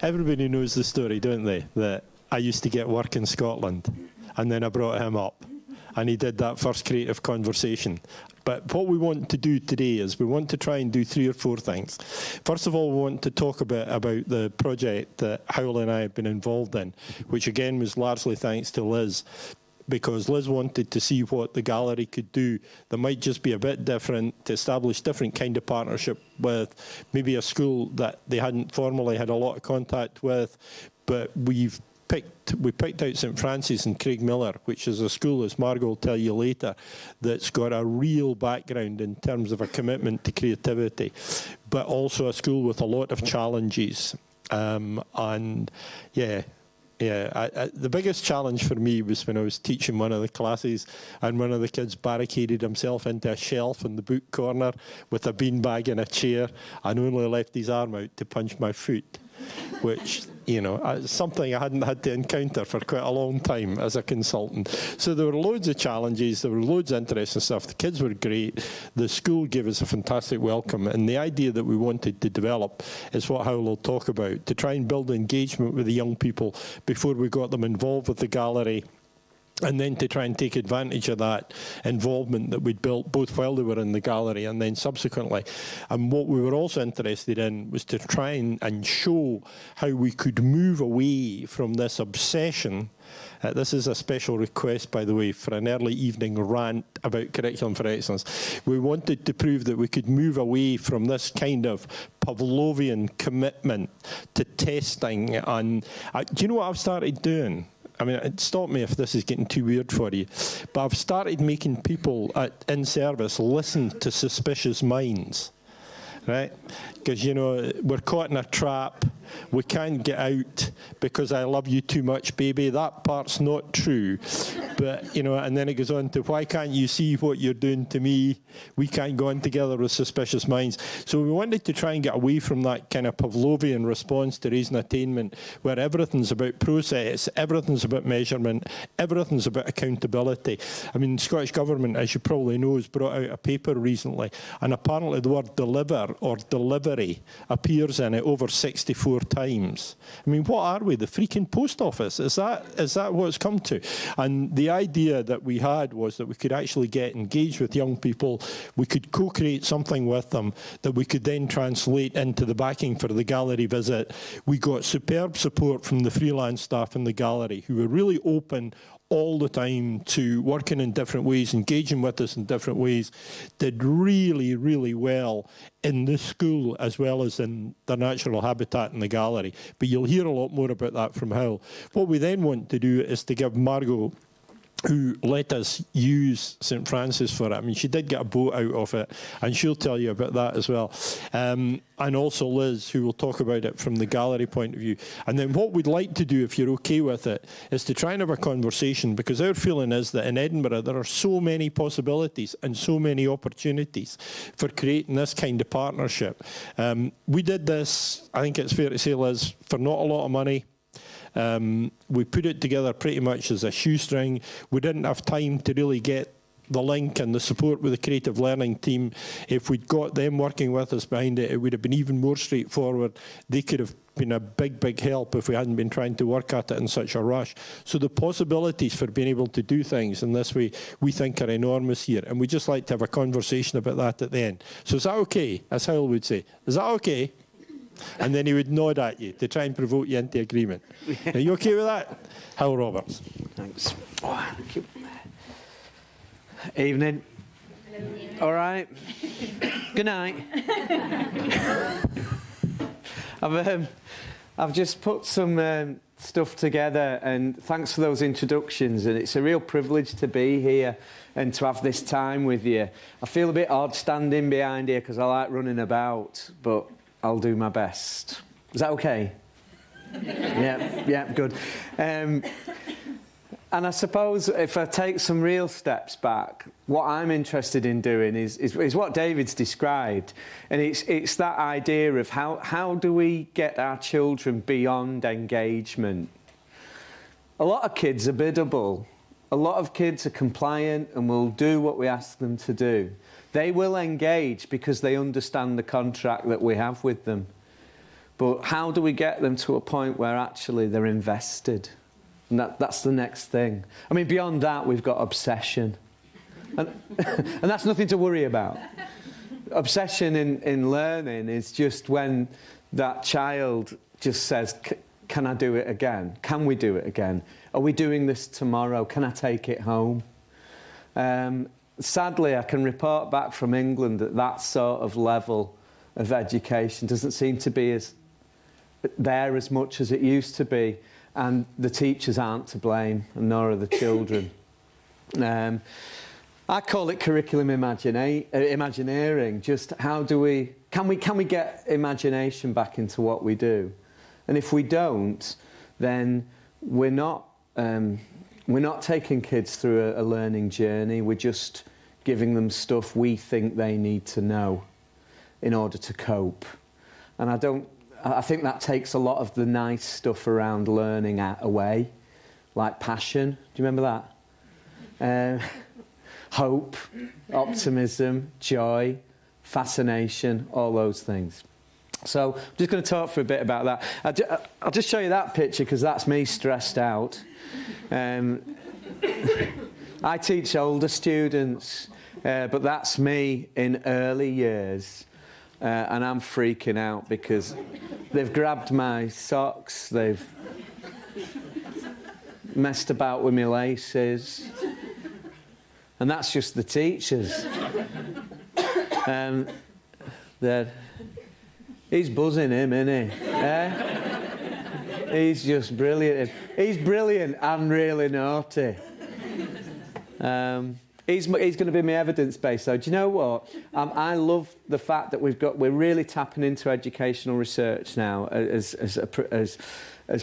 everybody knows the story, don't they? That I used to get work in Scotland, and then I brought him up, and he did that first creative conversation. But what we want to do today is we want to try and do 3 or 4 things. First of all, we want to talk about the project that Hywel and I have been involved in, which again was largely thanks to Liz, because Liz wanted to see what the gallery could do that might just be a bit different, to establish different kind of partnership with maybe a school that they hadn't formally had a lot of contact with, but we picked out St Francis and Craig Miller, which is a school, as Margot will tell you later, that's got a real background in terms of a commitment to creativity, but also a school with a lot of challenges. The biggest challenge for me was when I was teaching one of the classes and one of the kids barricaded himself into a shelf in the book corner with a beanbag and a chair and only left his arm out to punch my foot, which, you know, something I hadn't had to encounter for quite a long time as a consultant. So there were loads of challenges, there were loads of interesting stuff. The kids were great. The school gave us a fantastic welcome. And the idea that we wanted to develop is what Hywel will talk about, to try and build engagement with the young people before we got them involved with the gallery, and then to try and take advantage of that involvement that we'd built both while they were in the gallery and then subsequently. And what we were also interested in was to try and show how we could move away from this obsession. This is a special request, by the way, for an early evening rant about Curriculum for Excellence. We wanted to prove that we could move away from this kind of Pavlovian commitment to testing. And do you know what I've started doing? I mean, stop me if this is getting too weird for you, but I've started making people in service listen to suspicious minds, right? Because, you know, we're caught in a trap. We can't get out because I love you too much, baby. That part's not true. But, you know, and then it goes on to, why can't you see what you're doing to me? We can't go on together with suspicious minds. So we wanted to try and get away from that kind of Pavlovian response to raising attainment, where everything's about process, everything's about measurement, everything's about accountability. I mean, the Scottish Government, as you probably know, has brought out a paper recently, and apparently the word deliver or delivery appears in it over 64 times. I mean, what are we, the freaking post office? Is that what it's come to? And the idea that we had was that we could actually get engaged with young people, we could co-create something with them that we could then translate into the backing for the gallery visit. We got superb support from the freelance staff in the gallery who were really open all the time to working in different ways, engaging with us in different ways, did really, really well in this school as well as in their natural habitat in the gallery. But you'll hear a lot more about that from Hywel. What we then want to do is to give Margot, who let us use St Francis for it. I mean, she did get a boat out of it, and she'll tell you about that as well. And also Liz, who will talk about it from the gallery point of view. And then what we'd like to do, if you're okay with it, is to try and have a conversation, because our feeling is that in Edinburgh there are so many possibilities and so many opportunities for creating this kind of partnership. We did this, I think it's fair to say, Liz, for not a lot of money. We put it together pretty much as a shoestring. We didn't have time to really get the link and the support with the creative learning team. If we'd got them working with us behind it, it would have been even more straightforward. They could have been a big, big help if we hadn't been trying to work at it in such a rush. So the possibilities for being able to do things in this way, we think are enormous here. And we'd just like to have a conversation about that at the end. So is that okay, as Hywel would say? Is that okay? And then he would nod at you to try and provoke you into agreement. Are you okay with that? Hywel Roberts. Thanks. Oh, thank you. Evening. All right. Good night. I've just put some stuff together, and thanks for those introductions, and it's a real privilege to be here and to have this time with you. I feel a bit odd standing behind here because I like running about, but I'll do my best. Is that okay? Yeah, good. And I suppose if I take some real steps back, what I'm interested in doing is what David's described. And it's that idea of how do we get our children beyond engagement? A lot of kids are biddable. A lot of kids are compliant and will do what we ask them to do. They will engage because they understand the contract that we have with them. But how do we get them to a point where actually they're invested? And that's the next thing. I mean, beyond that, we've got obsession. And, and that's nothing to worry about. Obsession in learning is just when that child just says, can I do it again? Can we do it again? Are we doing this tomorrow? Can I take it home? Sadly, I can report back from England that that sort of level of education doesn't seem to be there as much as it used to be, and the teachers aren't to blame, and nor are the children. I call it curriculum imagineering. Just how do we can we get imagination back into what we do? And if we don't, then we're not taking kids through a learning journey. We're just giving them stuff we think they need to know in order to cope. And I think that takes a lot of the nice stuff around learning away, like passion. Do you remember that? Hope, optimism, joy, fascination, all those things. So I'm just going to talk for a bit about that. I'll just show you that picture because that's me stressed out. I teach older students, but that's me in early years. And I'm freaking out because they've grabbed my socks, they've messed about with my laces. And that's just the teachers. He's buzzing him, isn't he? He's just brilliant. He's brilliant and really naughty. He's going to be my evidence base, though. Do you know what? I love the fact that we're really tapping into educational research now as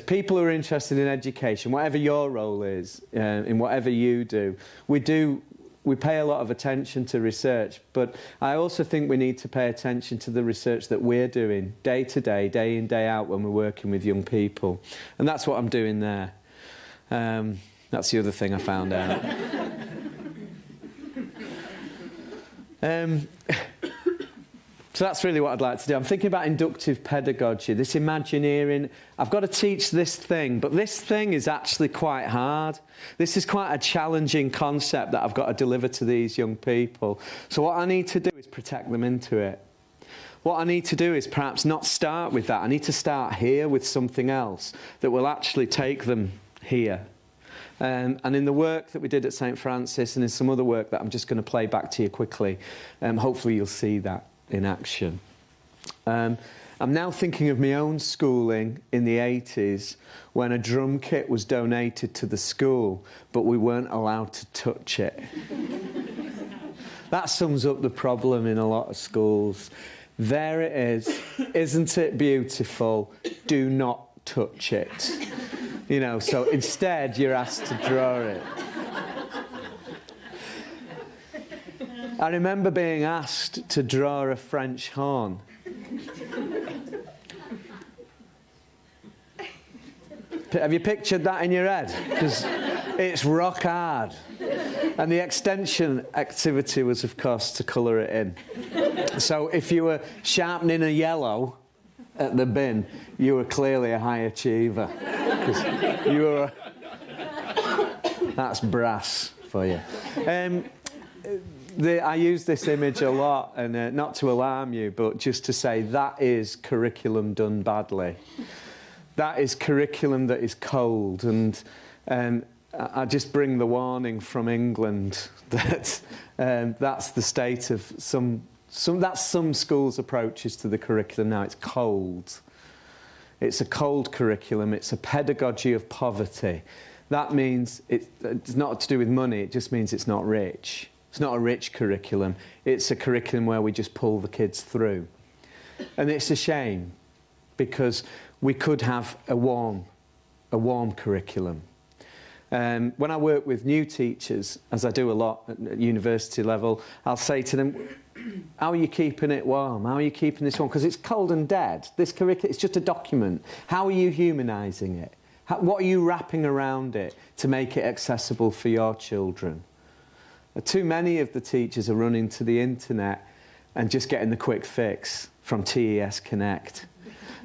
people who are interested in education, whatever your role is, in whatever you do. We pay a lot of attention to research, but I also think we need to pay attention to the research that we're doing day to day, day in, day out when we're working with young people. And that's what I'm doing there. That's the other thing I found out. So that's really what I'd like to do. I'm thinking about inductive pedagogy, this Imagineering. I've got to teach this thing, but this thing is actually quite hard. This is quite a challenging concept that I've got to deliver to these young people. So what I need to do is protect them into it. What I need to do is perhaps not start with that. I need to start here with something else that will actually take them here. And in the work that we did at St. Francis and in some other work that I'm just going to play back to you quickly, hopefully you'll see that in action. I'm now thinking of my own schooling in the 80s when a drum kit was donated to the school, but we weren't allowed to touch it. That sums up the problem in a lot of schools. There it is. Isn't it beautiful? Do not touch it. You know, so instead you're asked to draw it. I remember being asked to draw a French horn. Have you pictured that in your head? Because it's rock hard. And the extension activity was, of course, to colour it in. So if you were sharpening a yellow at the bin, you were clearly a high achiever. Because you were... That's brass for you. I use this image a lot, and not to alarm you, but just to say that is curriculum done badly. That is curriculum that is cold, and I just bring the warning from England that that's the state of some schools' approaches to the curriculum now. It's cold. It's a cold curriculum. It's a pedagogy of poverty. That means it's not to do with money. It just means it's not rich. It's not a rich curriculum. It's a curriculum where we just pull the kids through. And it's a shame, because we could have a warm curriculum. When I work with new teachers, as I do a lot at university level, I'll say to them, how are you keeping it warm? How are you keeping this warm? Because it's cold and dead. This curriculum, it's just a document. How are you humanising it? What are you wrapping around it to make it accessible for your children? Too many of the teachers are running to the internet and just getting the quick fix from TES Connect.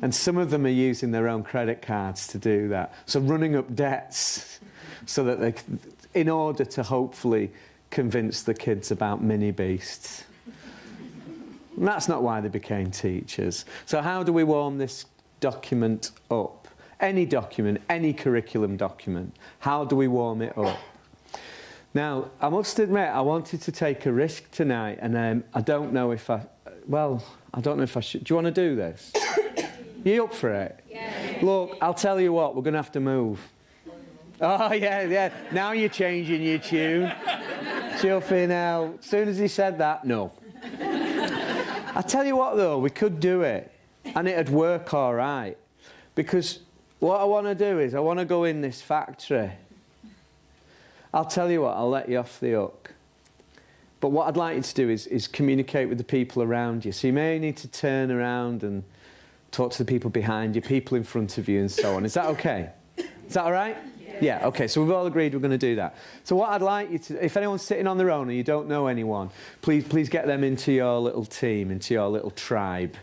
And some of them are using their own credit cards to do that. So running up debts so that they, in order to hopefully convince the kids about mini beasts. And that's not why they became teachers. So how do we warm this document up? Any document, any curriculum document, how do we warm it up? Now, I must admit, I wanted to take a risk tonight, and I don't know if I don't know if I should. Do you want to do this? You up for it? Yeah. Look, I'll tell you what, we're going to have to move. Oh, yeah. Now you're changing your tune. Chuffy now. As soon as he said that, no. I tell you what, though, we could do it, and it'd work all right. Because what I want to do is I want to go in this factory. I'll tell you what, I'll let you off the hook. But what I'd like you to do is communicate with the people around you. So you may need to turn around and talk to the people behind you, people in front of you, and so on. Is that okay? Is that all right? Yeah, okay, so we've all agreed we're going to do that. So what I'd like you to, if anyone's sitting on their own and you don't know anyone, please get them into your little team, into your little tribe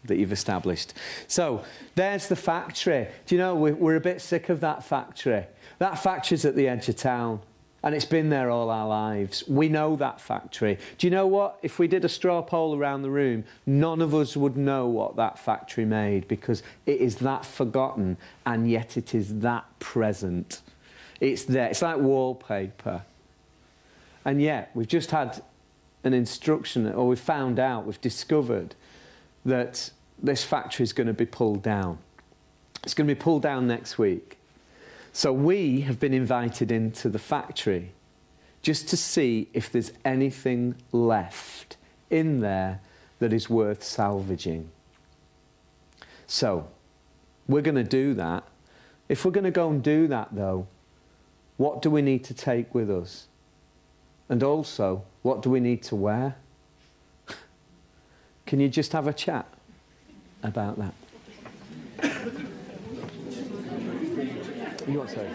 that you've established. So there's the factory. Do you know, we're a bit sick of that factory. That factory's at the edge of town, and it's been there all our lives. We know that factory. Do you know what? If we did a straw poll around the room, none of us would know what that factory made, because it is that forgotten, and yet it is that present. It's there. It's like wallpaper. And yet, we've just had an instruction, or we've found out, we've discovered that this factory is going to be pulled down. It's going to be pulled down next week. So we have been invited into the factory just to see if there's anything left in there that is worth salvaging. So we're going to do that. If we're going to go and do that, though, what do we need to take with us? And also, what do we need to wear? Can you just have a chat about that? You want to say?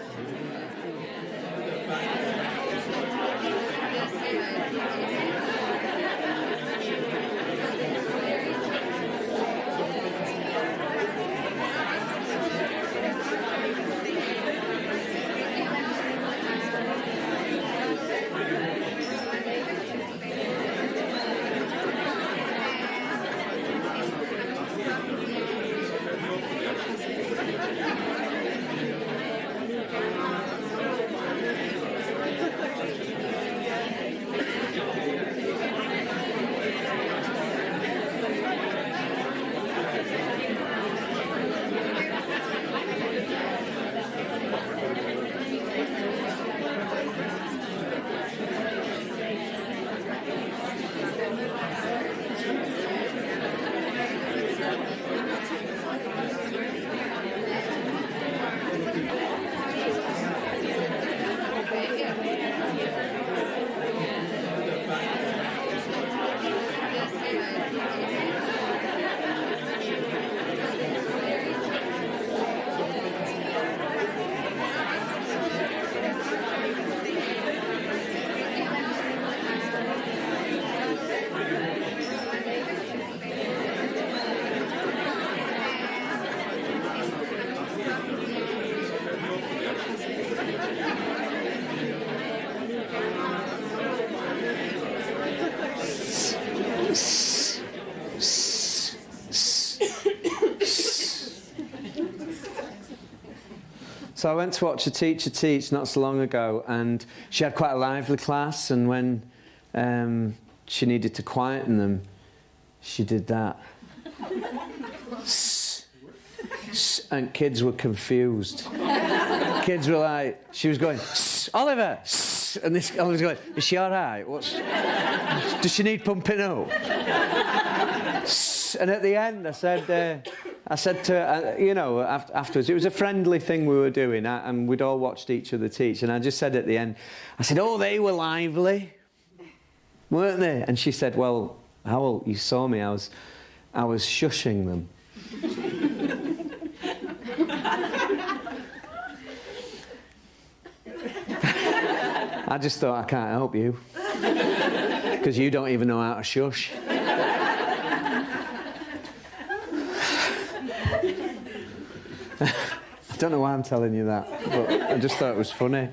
So I went to watch a teacher teach not so long ago, and she had quite a lively class, and when she needed to quieten them, she did that. And kids were confused. Kids were like, she was going, Oliver! And this Oliver's going, is she all right? Does she need pumping up? And at the end, I said to her, you know, afterwards, it was a friendly thing we were doing, and we'd all watched each other teach, and I just said at the end, I said, oh, they were lively, weren't they? And she said, well, Hywel, you saw me, I was shushing them. I just thought, I can't help you, because you don't even know how to shush. I don't know why I'm telling you that, but I just thought it was funny.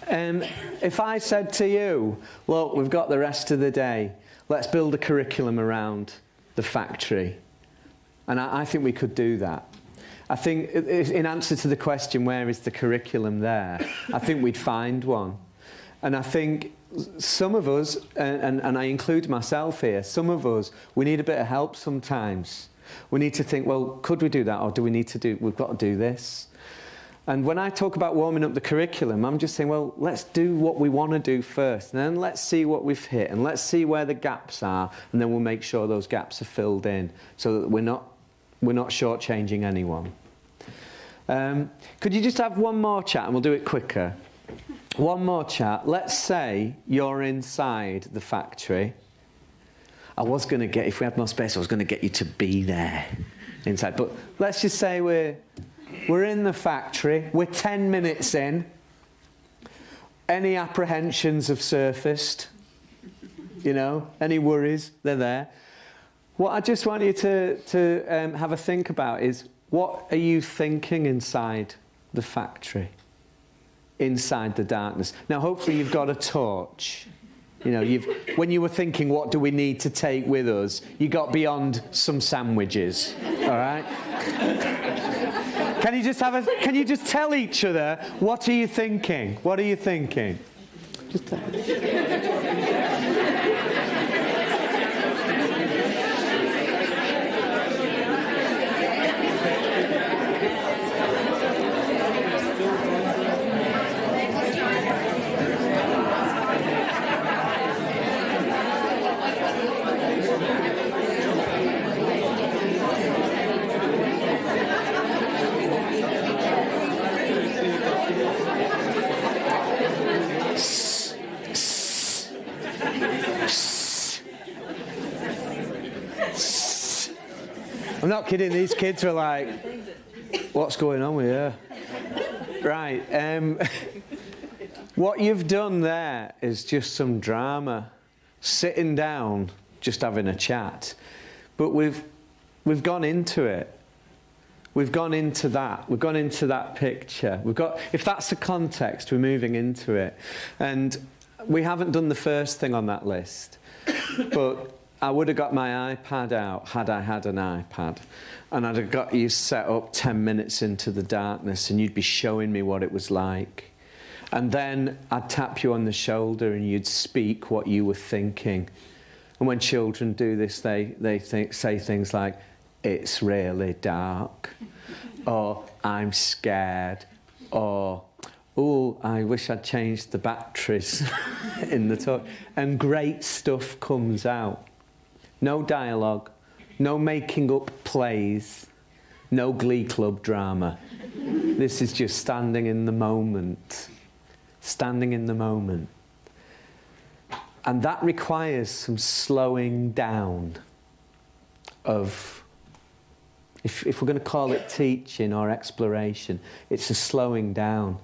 If I said to you, look, we've got the rest of the day, let's build a curriculum around the factory. And I think we could do that. I think in answer to the question, where is the curriculum there, I think we'd find one. And I think some of us, and I include myself here, some of us, we need a bit of help sometimes. We need to think, well, could we do that, or do we need to do, we've got to do this? And when I talk about warming up the curriculum, I'm just saying, well, let's do what we want to do first, and then let's see what we've hit, and let's see where the gaps are, and then we'll make sure those gaps are filled in, so that we're not shortchanging anyone. Could you just have one more chat, and we'll do it quicker? One more chat. Let's say you're inside the factory. I was going to get, if we had more space, I was going to get you to be there inside. But let's just say we're in the factory. We're 10 minutes in. Any apprehensions have surfaced? You know, any worries? They're there. What I just want you to have a think about is, what are you thinking inside the factory? Inside the darkness. Now, hopefully you've got a torch. You know, when you were thinking, what do we need to take with us, you got beyond some sandwiches, all right? Can you just tell each other, what are you thinking? What are you thinking? Just tell I'm not kidding, these kids were like, what's going on with you? Right, what you've done there is just some drama. Sitting down, just having a chat. But we've gone into it. We've gone into that. We've gone into that picture. If that's the context, we're moving into it. And we haven't done the first thing on that list. But I would have got my iPad out had I had an iPad. And I'd have got you set up 10 minutes into the darkness, and you'd be showing me what it was like. And then I'd tap you on the shoulder and you'd speak what you were thinking. And when children do this, they say things like, it's really dark, or I'm scared, or, oh, I wish I'd changed the batteries in the talk. And great stuff comes out. No dialogue, no making up plays, no Glee Club drama. This is just standing in the moment. Standing in the moment. And that requires some slowing down of, if we're going to call it teaching or exploration, it's a slowing down.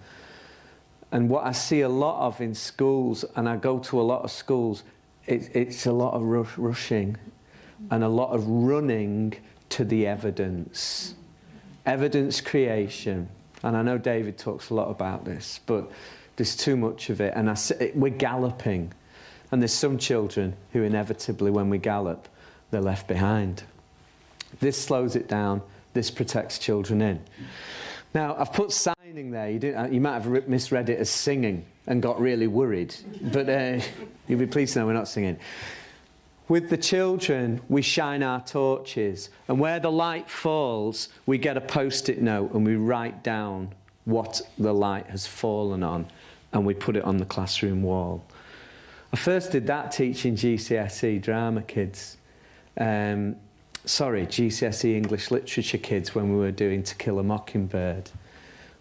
And what I see a lot of in schools, and I go to a lot of schools, it's a lot of rushing and a lot of running to the evidence. Evidence creation. And I know David talks a lot about this, but there's too much of it. And we're galloping. And there's some children who inevitably, when we gallop, they're left behind. This slows it down. This protects children in. Now, I've put signing there. You might have misread it as singing and got really worried. But you'll be pleased to know we're not singing. With the children, we shine our torches. And where the light falls, we get a Post-it note and we write down what the light has fallen on. And we put it on the classroom wall. I first did that teaching GCSE drama kids. GCSE English literature kids when we were doing To Kill a Mockingbird.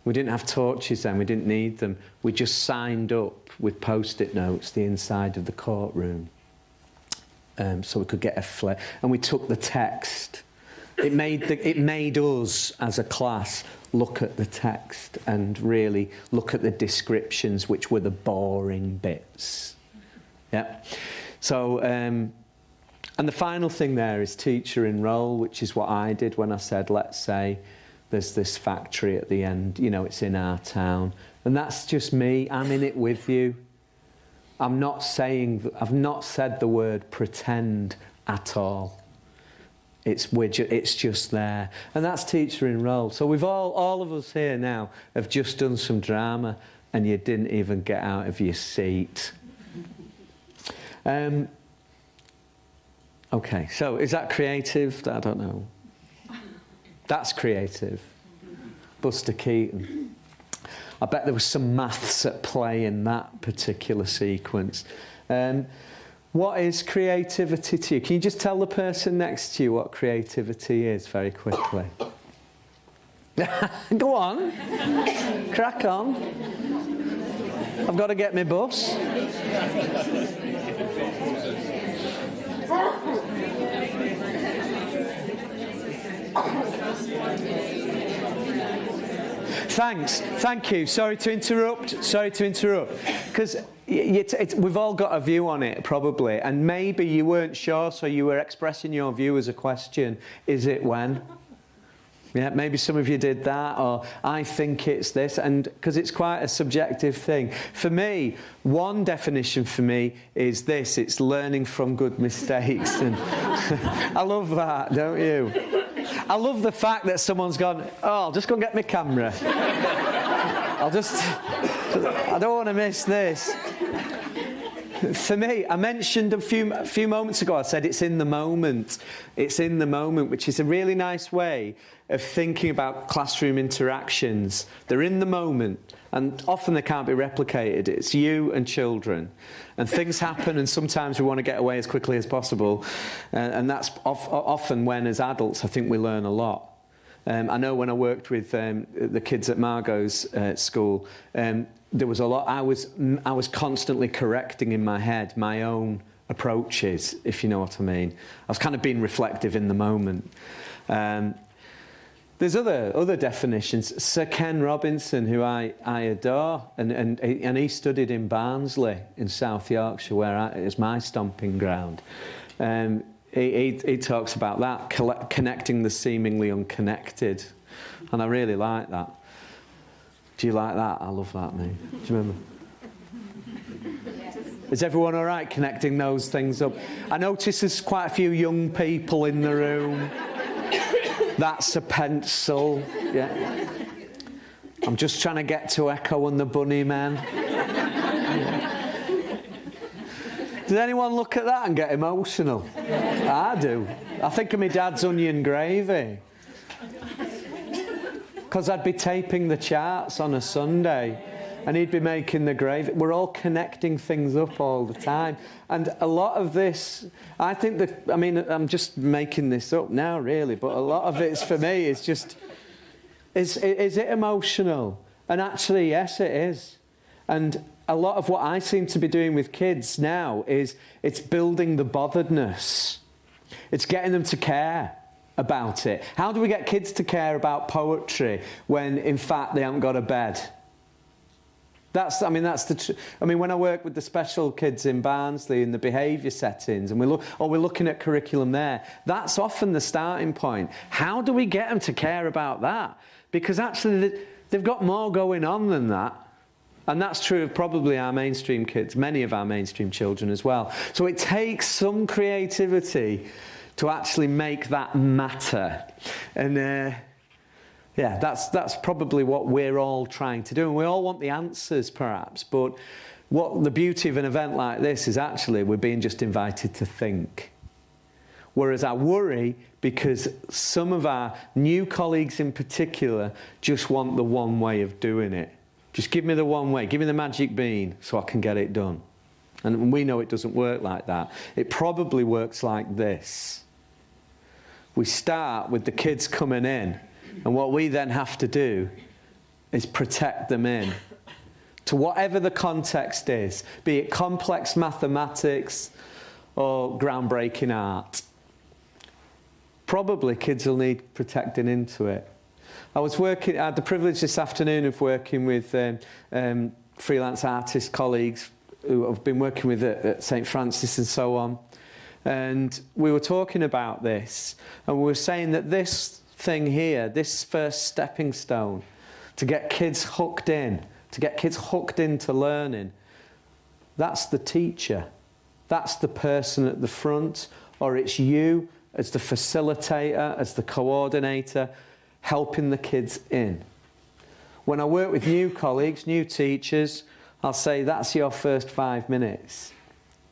We didn't have torches then, we didn't need them. We just signed up with Post-it notes the inside of the courtroom. So we could get a flare. And we took the text. It made us, as a class, look at the text and really look at the descriptions, which were the boring bits. Yeah. So And the final thing there is teacher in role, which is what I did when I said, let's say there's this factory at the end, you know, it's in our town. And that's just me. I'm in it with you. I've not said the word pretend at all. It's just there. And that's teacher in role. So we've all of us here now have just done some drama and you didn't even get out of your seat. Okay, so is that creative? I don't know. That's creative. Buster Keaton. I bet there was some maths at play in that particular sequence. What is creativity to you? Can you just tell the person next to you what creativity is very quickly? Go on. Crack on. I've got to get my bus. Thanks. Thank you. Sorry to interrupt. Because we've all got a view on it, probably. And maybe you weren't sure, so you were expressing your view as a question. Is it when? Yeah, maybe some of you did that, or I think it's this, and because it's quite a subjective thing. For me, one definition for me is this: it's learning from good mistakes. And I love that, don't you? I love the fact that someone's gone, oh, I'll just go and get my camera. I don't want to miss this. For me, I mentioned a few moments ago, I said it's in the moment. It's in the moment, which is a really nice way of thinking about classroom interactions. They're in the moment, and often they can't be replicated. It's you and children. And things happen, and sometimes we want to get away as quickly as possible. And that's often when, as adults, I think we learn a lot. I know when I worked with the kids at Margot's school, there was a lot. I was constantly correcting in my head my own approaches, if you know what I mean. I was kind of being reflective in the moment. There's other definitions. Sir Ken Robinson, who I adore, and he studied in Barnsley in South Yorkshire, where is my stomping ground. He talks about that, connecting the seemingly unconnected, and I really like that. Do you like that? I love that, mate. Do you remember? Yes. Is everyone all right connecting those things up? I notice there's quite a few young people in the room. That's a pencil. Yeah. I'm just trying to get to Echo and the Bunnymen. Does anyone look at that and get emotional? I do. I think of my dad's onion gravy. Because I'd be taping the charts on a Sunday and he'd be making the gravy. We're all connecting things up all the time. And a lot of this, I think that, I mean, I'm just making this up now, really, but a lot of it's, for me, is just, is it emotional? And actually, yes, it is. And a lot of what I seem to be doing with kids now is it's building the botheredness. It's getting them to care about it. How do we get kids to care about poetry when, in fact, they haven't got a bed? When I work with the special kids in Barnsley in the behaviour settings, and we're looking at curriculum there, that's often the starting point. How do we get them to care about that? Because actually, they've got more going on than that. And that's true of probably our mainstream kids, many of our mainstream children as well. So it takes some creativity to actually make that matter. And that's probably what we're all trying to do. And we all want the answers, perhaps. But what the beauty of an event like this is actually we're being just invited to think. Whereas I worry because some of our new colleagues in particular just want the one way of doing it. Just give me the one way, give me the magic bean so I can get it done. And we know it doesn't work like that. It probably works like this. We start with the kids coming in, and what we then have to do is protect them in to whatever the context is, be it complex mathematics or groundbreaking art. Probably kids will need protecting into it. I had the privilege this afternoon of working with freelance artist colleagues who I've been working with at St. Francis and so on. And we were talking about this, and we were saying that this thing here, this first stepping stone, to get kids hooked in, to get kids hooked into learning, that's the teacher. That's the person at the front, or it's you as the facilitator, as the coordinator, helping the kids in. When I work with new colleagues, new teachers, I'll say that's your first 5 minutes.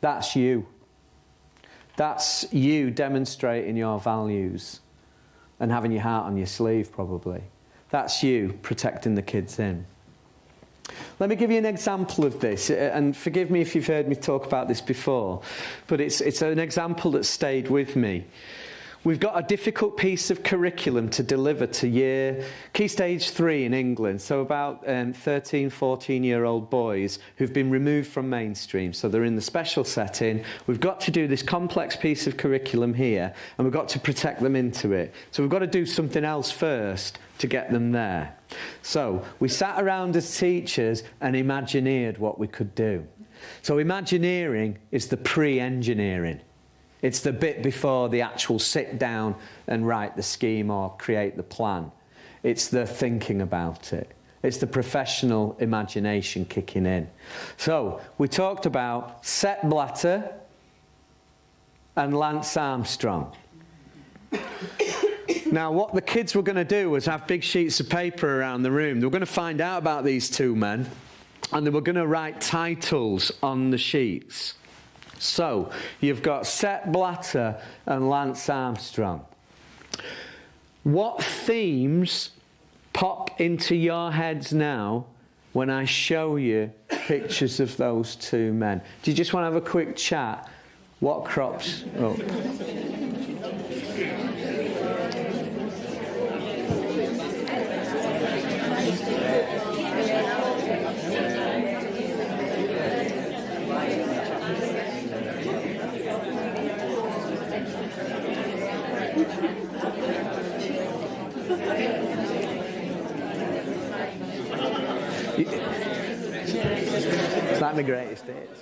That's you. That's you demonstrating your values and having your heart on your sleeve, probably. That's you protecting the kids in. Let me give you an example of this, and forgive me if you've heard me talk about this before, but it's an example that stayed with me. We've got a difficult piece of curriculum to deliver to Key Stage 3 in England, so about 13, 14-year-old boys who've been removed from mainstream, so they're in the special setting. We've got to do this complex piece of curriculum here, and we've got to protect them into it. So we've got to do something else first to get them there. So we sat around as teachers and imagineered what we could do. So Imagineering is the pre-engineering. It's the bit before the actual sit down and write the scheme or create the plan. It's the thinking about it. It's the professional imagination kicking in. So we talked about Sepp Blatter and Lance Armstrong. Now, what the kids were going to do was have big sheets of paper around the room. They were going to find out about these two men, and they were going to write titles on the sheets. So, you've got Sepp Blatter and Lance Armstrong. What themes pop into your heads now when I show you pictures of those two men? Do you just want to have a quick chat? What crops up? It's not the greatest hits.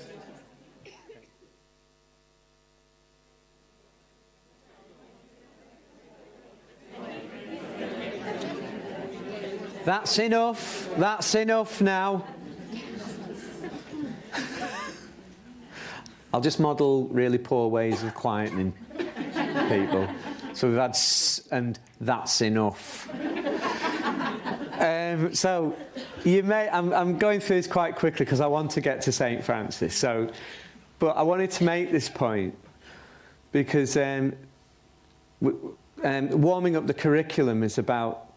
That's enough. That's enough now. I'll just model really poor ways of quietening people. So we've had and that's enough. So you may. I'm going through this quite quickly because I want to get to St. Francis. But I wanted to make this point because warming up the curriculum is about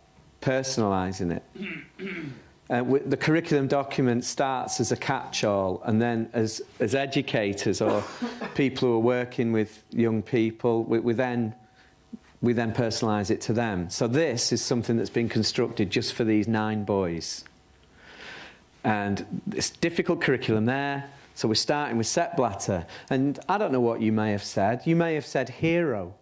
personalising it. The curriculum document starts as a catch-all, and then as educators or people who are working with young people, we then personalise it to them. So this is something that's been constructed just for these 9 boys. And it's difficult curriculum there. So we're starting with Sepp Blatter. And I don't know what you may have said. You may have said hero.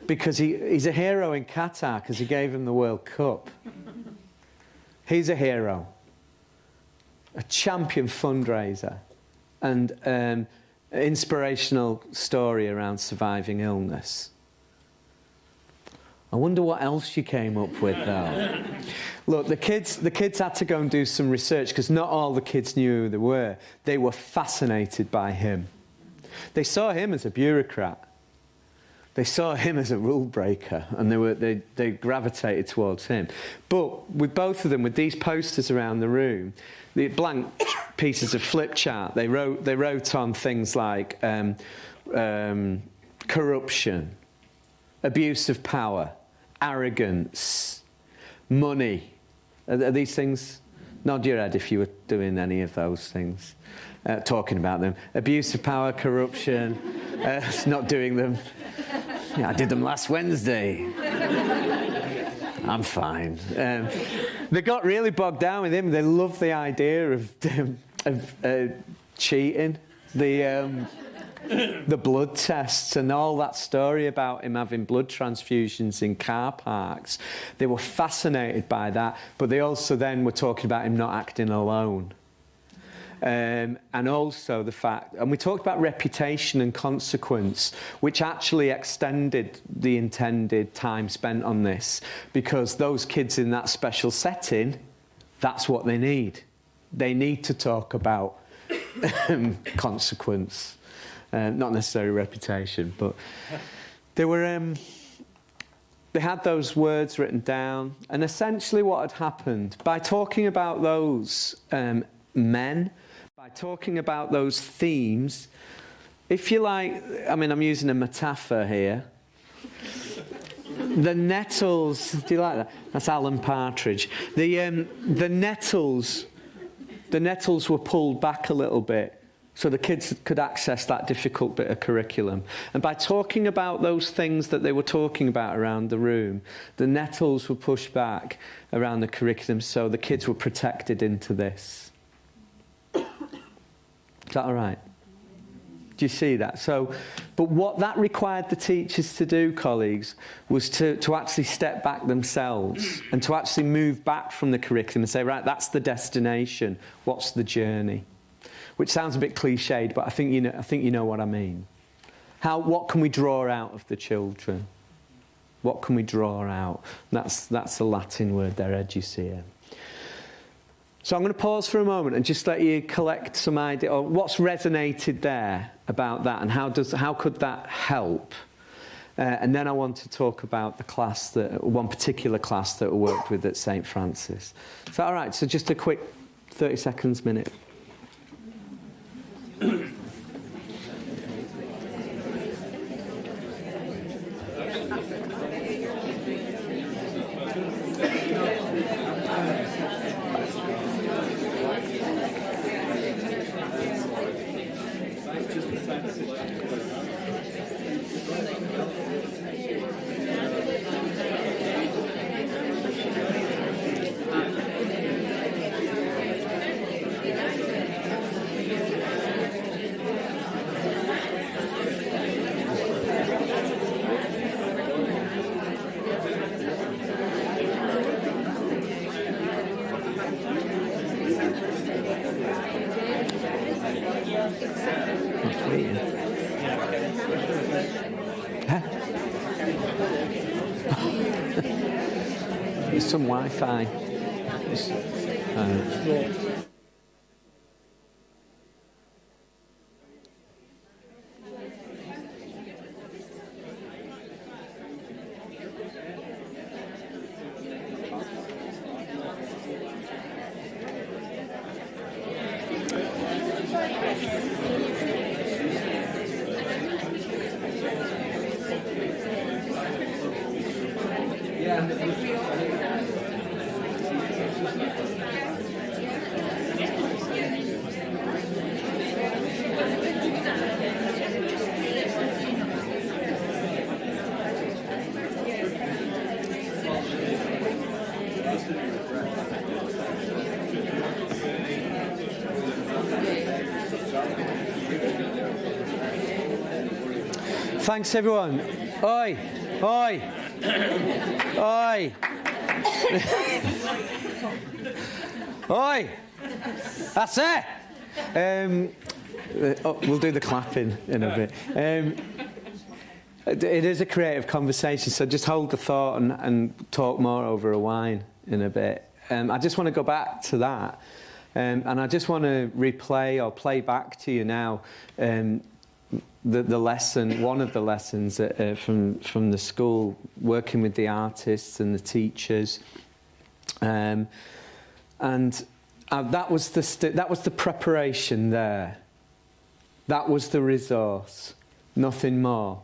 Because he's a hero in Qatar because he gave him the World Cup. He's a hero. A champion fundraiser. And inspirational story around surviving illness. I wonder what else you came up with, though. Look, the kids had to go and do some research because not all the kids knew who they were. They were fascinated by him. They saw him as a bureaucrat. They saw him as a rule breaker, and they gravitated towards him. But with both of them, with these posters around the room, the blank pieces of flip chart, they wrote on things like corruption, abuse of power, arrogance, money. Are these things? Nod your head if you were doing any of those things. Talking about them. Abuse of power, corruption, not doing them. Yeah, I did them last Wednesday. I'm fine. They got really bogged down with him. They loved the idea of cheating, the blood tests and all that story about him having blood transfusions in car parks. They were fascinated by that, but they also then were talking about him not acting alone. And also the fact, and we talked about reputation and consequence, which actually extended the intended time spent on this, because those kids in that special setting, that's what they need. They need to talk about consequence, not necessarily reputation, but they were. They had those words written down, and essentially what had happened, by talking about those men, by talking about those themes, if you like, I mean, I'm using a metaphor here, the nettles, do you like that? That's Alan Partridge. The nettles were pulled back a little bit, so the kids could access that difficult bit of curriculum. And by talking about those things that they were talking about around the room, the nettles were pushed back around the curriculum, so the kids were protected into this. Is that all right? Do you see that? So, but what that required the teachers to do, colleagues, was to actually step back themselves and to actually move back from the curriculum and say, right, that's the destination. What's the journey? Which sounds a bit cliched, but I think you know what I mean. What can we draw out of the children? What can we draw out? That's a Latin word there, educia. So I'm going to pause for a moment and just let you collect some idea of what's resonated there about that, and how could that help? And then I want to talk about one particular class that I worked with at St. Francis. Is that all right? So just a quick 30 seconds, minute. There's some Wi-Fi. Thanks, everyone. Oi, oi, oi, oi. That's it. We'll do the clapping in a bit. It is a creative conversation, so just hold the thought and talk more over a wine in a bit. I just want to go back to that, and I just want to replay or play back to you now the lesson, one of the lessons from the school, working with the artists and the teachers, and that was the preparation there. That was the resource, nothing more.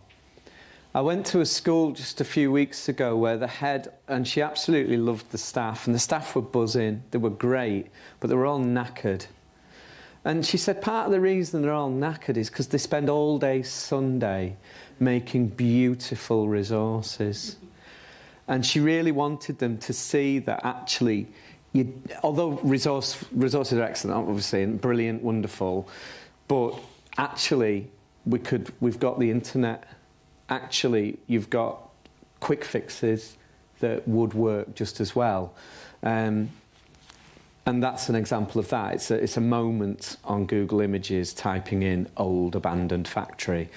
I went to a school just a few weeks ago where the head, and she absolutely loved the staff, and the staff were buzzing, they were great, but they were all knackered. And she said part of the reason they're all knackered is because they spend all day Sunday making beautiful resources. And she really wanted them to see that actually, although resources are excellent, obviously, and brilliant, wonderful, but actually we've got the internet. Actually, you've got quick fixes that would work just as well. And And that's an example of that. It's a moment on Google Images typing in old abandoned factory.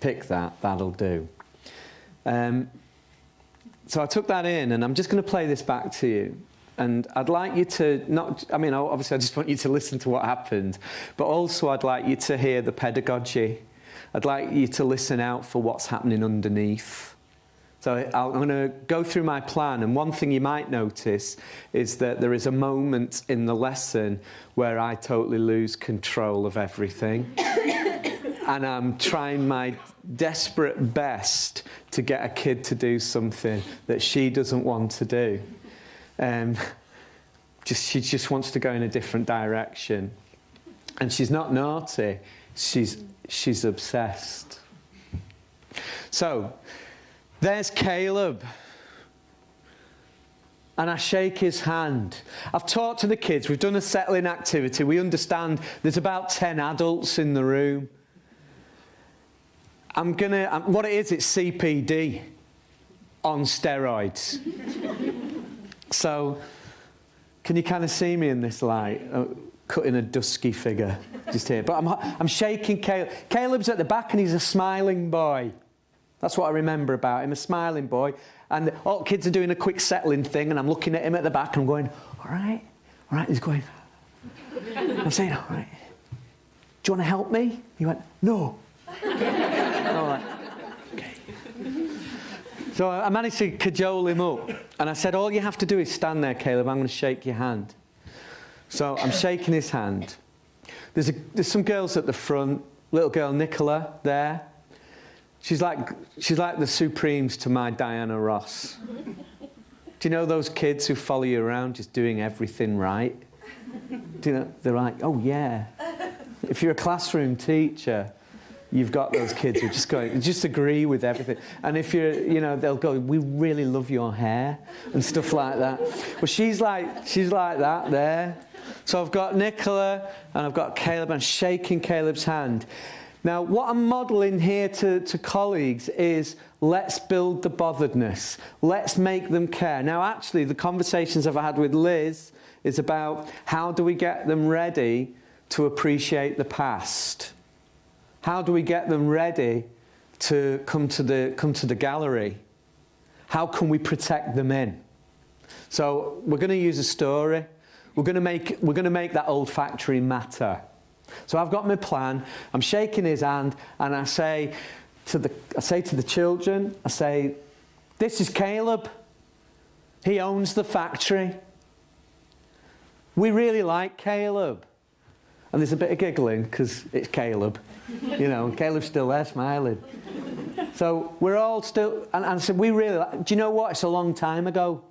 Pick that, that'll do. So I took that in, and I'm just going to play this back to you. And I'd like you to obviously I just want you to listen to what happened, but also I'd like you to hear the pedagogy. I'd like you to listen out for what's happening underneath. So I'm going to go through my plan, and one thing you might notice is that there is a moment in the lesson where I totally lose control of everything. And I'm trying my desperate best to get a kid to do something that she doesn't want to do. She just wants to go in a different direction. And she's not naughty, she's obsessed. So, there's Caleb. And I shake his hand. I've talked to the kids, we've done a settling activity, we understand there's about 10 adults in the room. What it is, it's CPD on steroids. So, can you kind of see me in this light? Cutting a dusky figure just here. But I'm shaking Caleb. Caleb's at the back and he's a smiling boy. That's what I remember about him, a smiling boy. And all the kids are doing a quick settling thing, and I'm looking at him at the back and I'm going, all right. He's going, I'm saying, all right. Do you want to help me? He went, no. All right. Okay. So I managed to cajole him up. And I said, all you have to do is stand there, Caleb. I'm going to shake your hand. So I'm shaking his hand. There's some girls at the front. Little girl Nicola there. She's like the Supremes to my Diana Ross. Do you know those kids who follow you around just doing everything right? Do you know, they're like, oh yeah. If you're a classroom teacher, you've got those kids who just agree with everything. And if they'll go, we really love your hair and stuff like that. Well, she's like that there. So I've got Nicola and I've got Caleb. I'm shaking Caleb's hand. Now, what I'm modelling here to colleagues is let's build the botheredness. Let's make them care. Now, actually, the conversations I've had with Liz is about how do we get them ready to appreciate the past? How do we get them ready to come to the gallery? How can we protect them in? So we're going to use a story. We're going to make that old factory matter. So I've got my plan. I'm shaking his hand, and I say to the children, I say, this is Caleb. He owns the factory. We really like Caleb. And there's a bit of giggling because it's Caleb. Caleb's still there smiling. So we're all still, and I said, we really like, do you know what? It's a long time ago.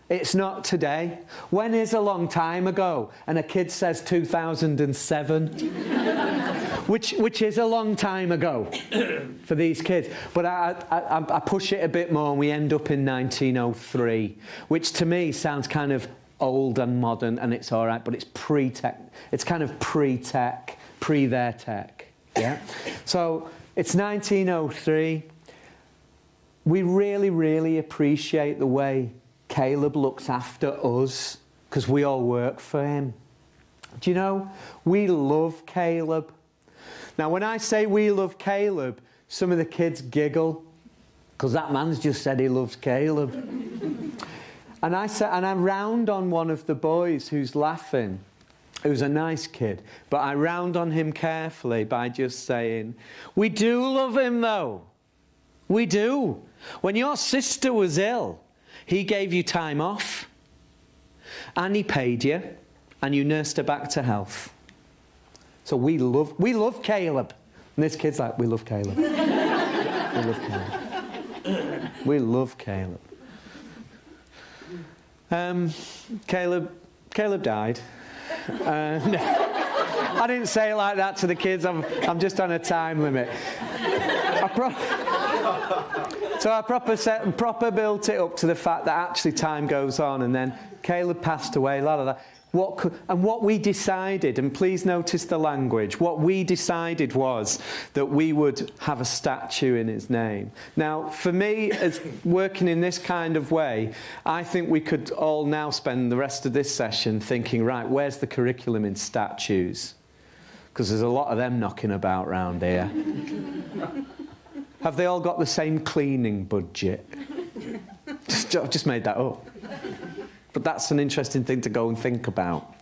It's not today. When is a long time ago? And a kid says 2007, which is a long time ago for these kids. But I push it a bit more, and we end up in 1903, which to me sounds kind of old and modern, and it's all right, but it's pre-tech. It's kind of pre-tech, pre-their tech. Yeah. So it's 1903. We really, really appreciate the way Caleb looks after us because we all work for him. Do you know, we love Caleb. Now, when I say we love Caleb, some of the kids giggle because that man's just said he loves Caleb. And I round on one of the boys who's laughing, who's a nice kid, but I round on him carefully by just saying, we do love him though. We do. When your sister was ill, he gave you time off, and he paid you, and you nursed her back to health. So we love Caleb. And this kid's like, we love Caleb. We love Caleb. We love Caleb. Caleb died. I didn't say it like that to the kids. I'm just on a time limit. So I proper built it up to the fact that actually time goes on, and then Caleb passed away, What we decided, and please notice the language, what we decided was that we would have a statue in his name. Now, for me, as working in this kind of way, I think we could all now spend the rest of this session thinking, right, where's the curriculum in statues? Because there's a lot of them knocking about round here. Have they all got the same cleaning budget? I've just made that up. But that's an interesting thing to go and think about.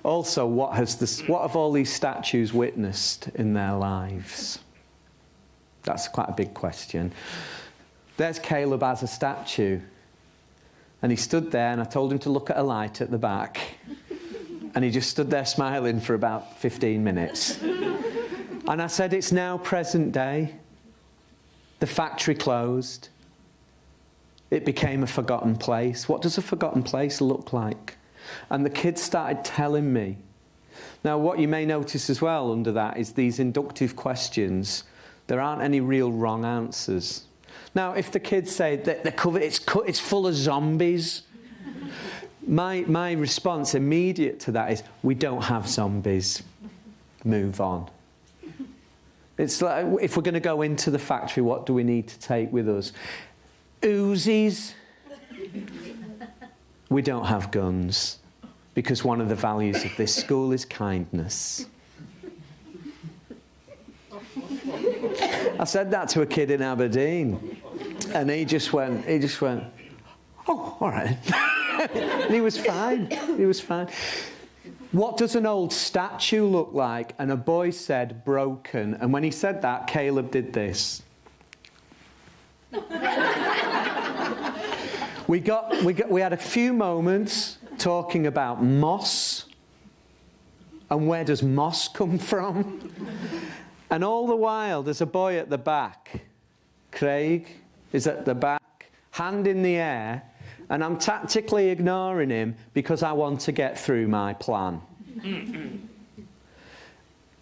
Also, what have all these statues witnessed in their lives? That's quite a big question. There's Caleb as a statue. And he stood there, and I told him to look at a light at the back. And he just stood there smiling for about 15 minutes. And I said, it's now present day. The factory closed. It became a forgotten place. What does a forgotten place look like? And the kids started telling me. Now, what you may notice as well under that is these inductive questions. There aren't any real wrong answers. Now, if the kids say that it's full of zombies, my response immediate to that is, we don't have zombies. Move on. It's like, if we're going to go into the factory, what do we need to take with us? Uzis. We don't have guns, because one of the values of this school is kindness. I said that to a kid in Aberdeen, and he just went, oh, all right. And he was fine. He was fine. What does an old statue look like? And a boy said, broken. And when he said that, Caleb did this. We had a few moments talking about moss and where does moss come from. And all the while, there's a boy at the back. Craig is at the back, hand in the air, and I'm tactically ignoring him because I want to get through my plan.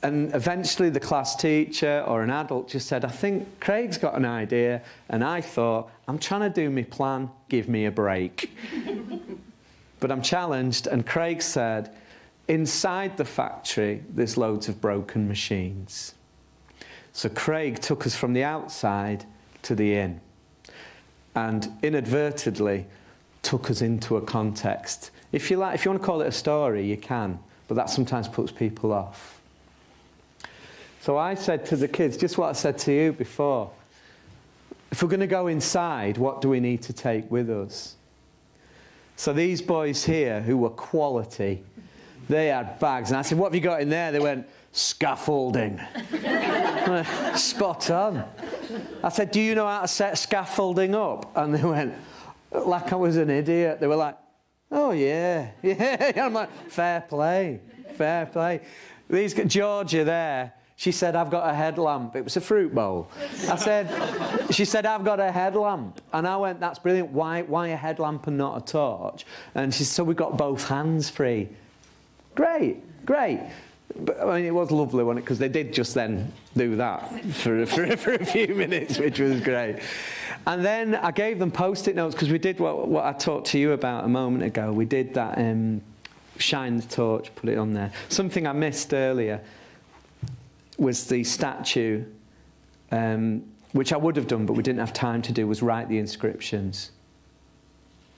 And eventually the class teacher or an adult just said, I think Craig's got an idea. And I thought, I'm trying to do my plan, give me a break. But I'm challenged, and Craig said, inside the factory, there's loads of broken machines. So Craig took us from the outside to the in. And inadvertently took us into a context. If you want to call it a story, you can. But that sometimes puts people off. So I said to the kids, just what I said to you before. If we're going to go inside, what do we need to take with us? So these boys here, who were quality, they had bags. And I said, what have you got in there? They went, scaffolding. Spot on. I said, do you know how to set scaffolding up? And they went, like I was an idiot. They were like, oh, yeah. Yeah. I'm like, fair play. Fair play. Georgia there, she said, I've got a headlamp. It was a fruit bowl. She said, I've got a headlamp. And I went, that's brilliant. Why a headlamp and not a torch? And she said, so we got both hands free. Great. But, I mean, it was lovely, wasn't it? Because they did just then do that for a few minutes, which was great. And then I gave them Post-it notes, because we did what I talked to you about a moment ago. We did that shine the torch, put it on there. Something I missed earlier was the statue, which I would have done, but we didn't have time to do, was write the inscriptions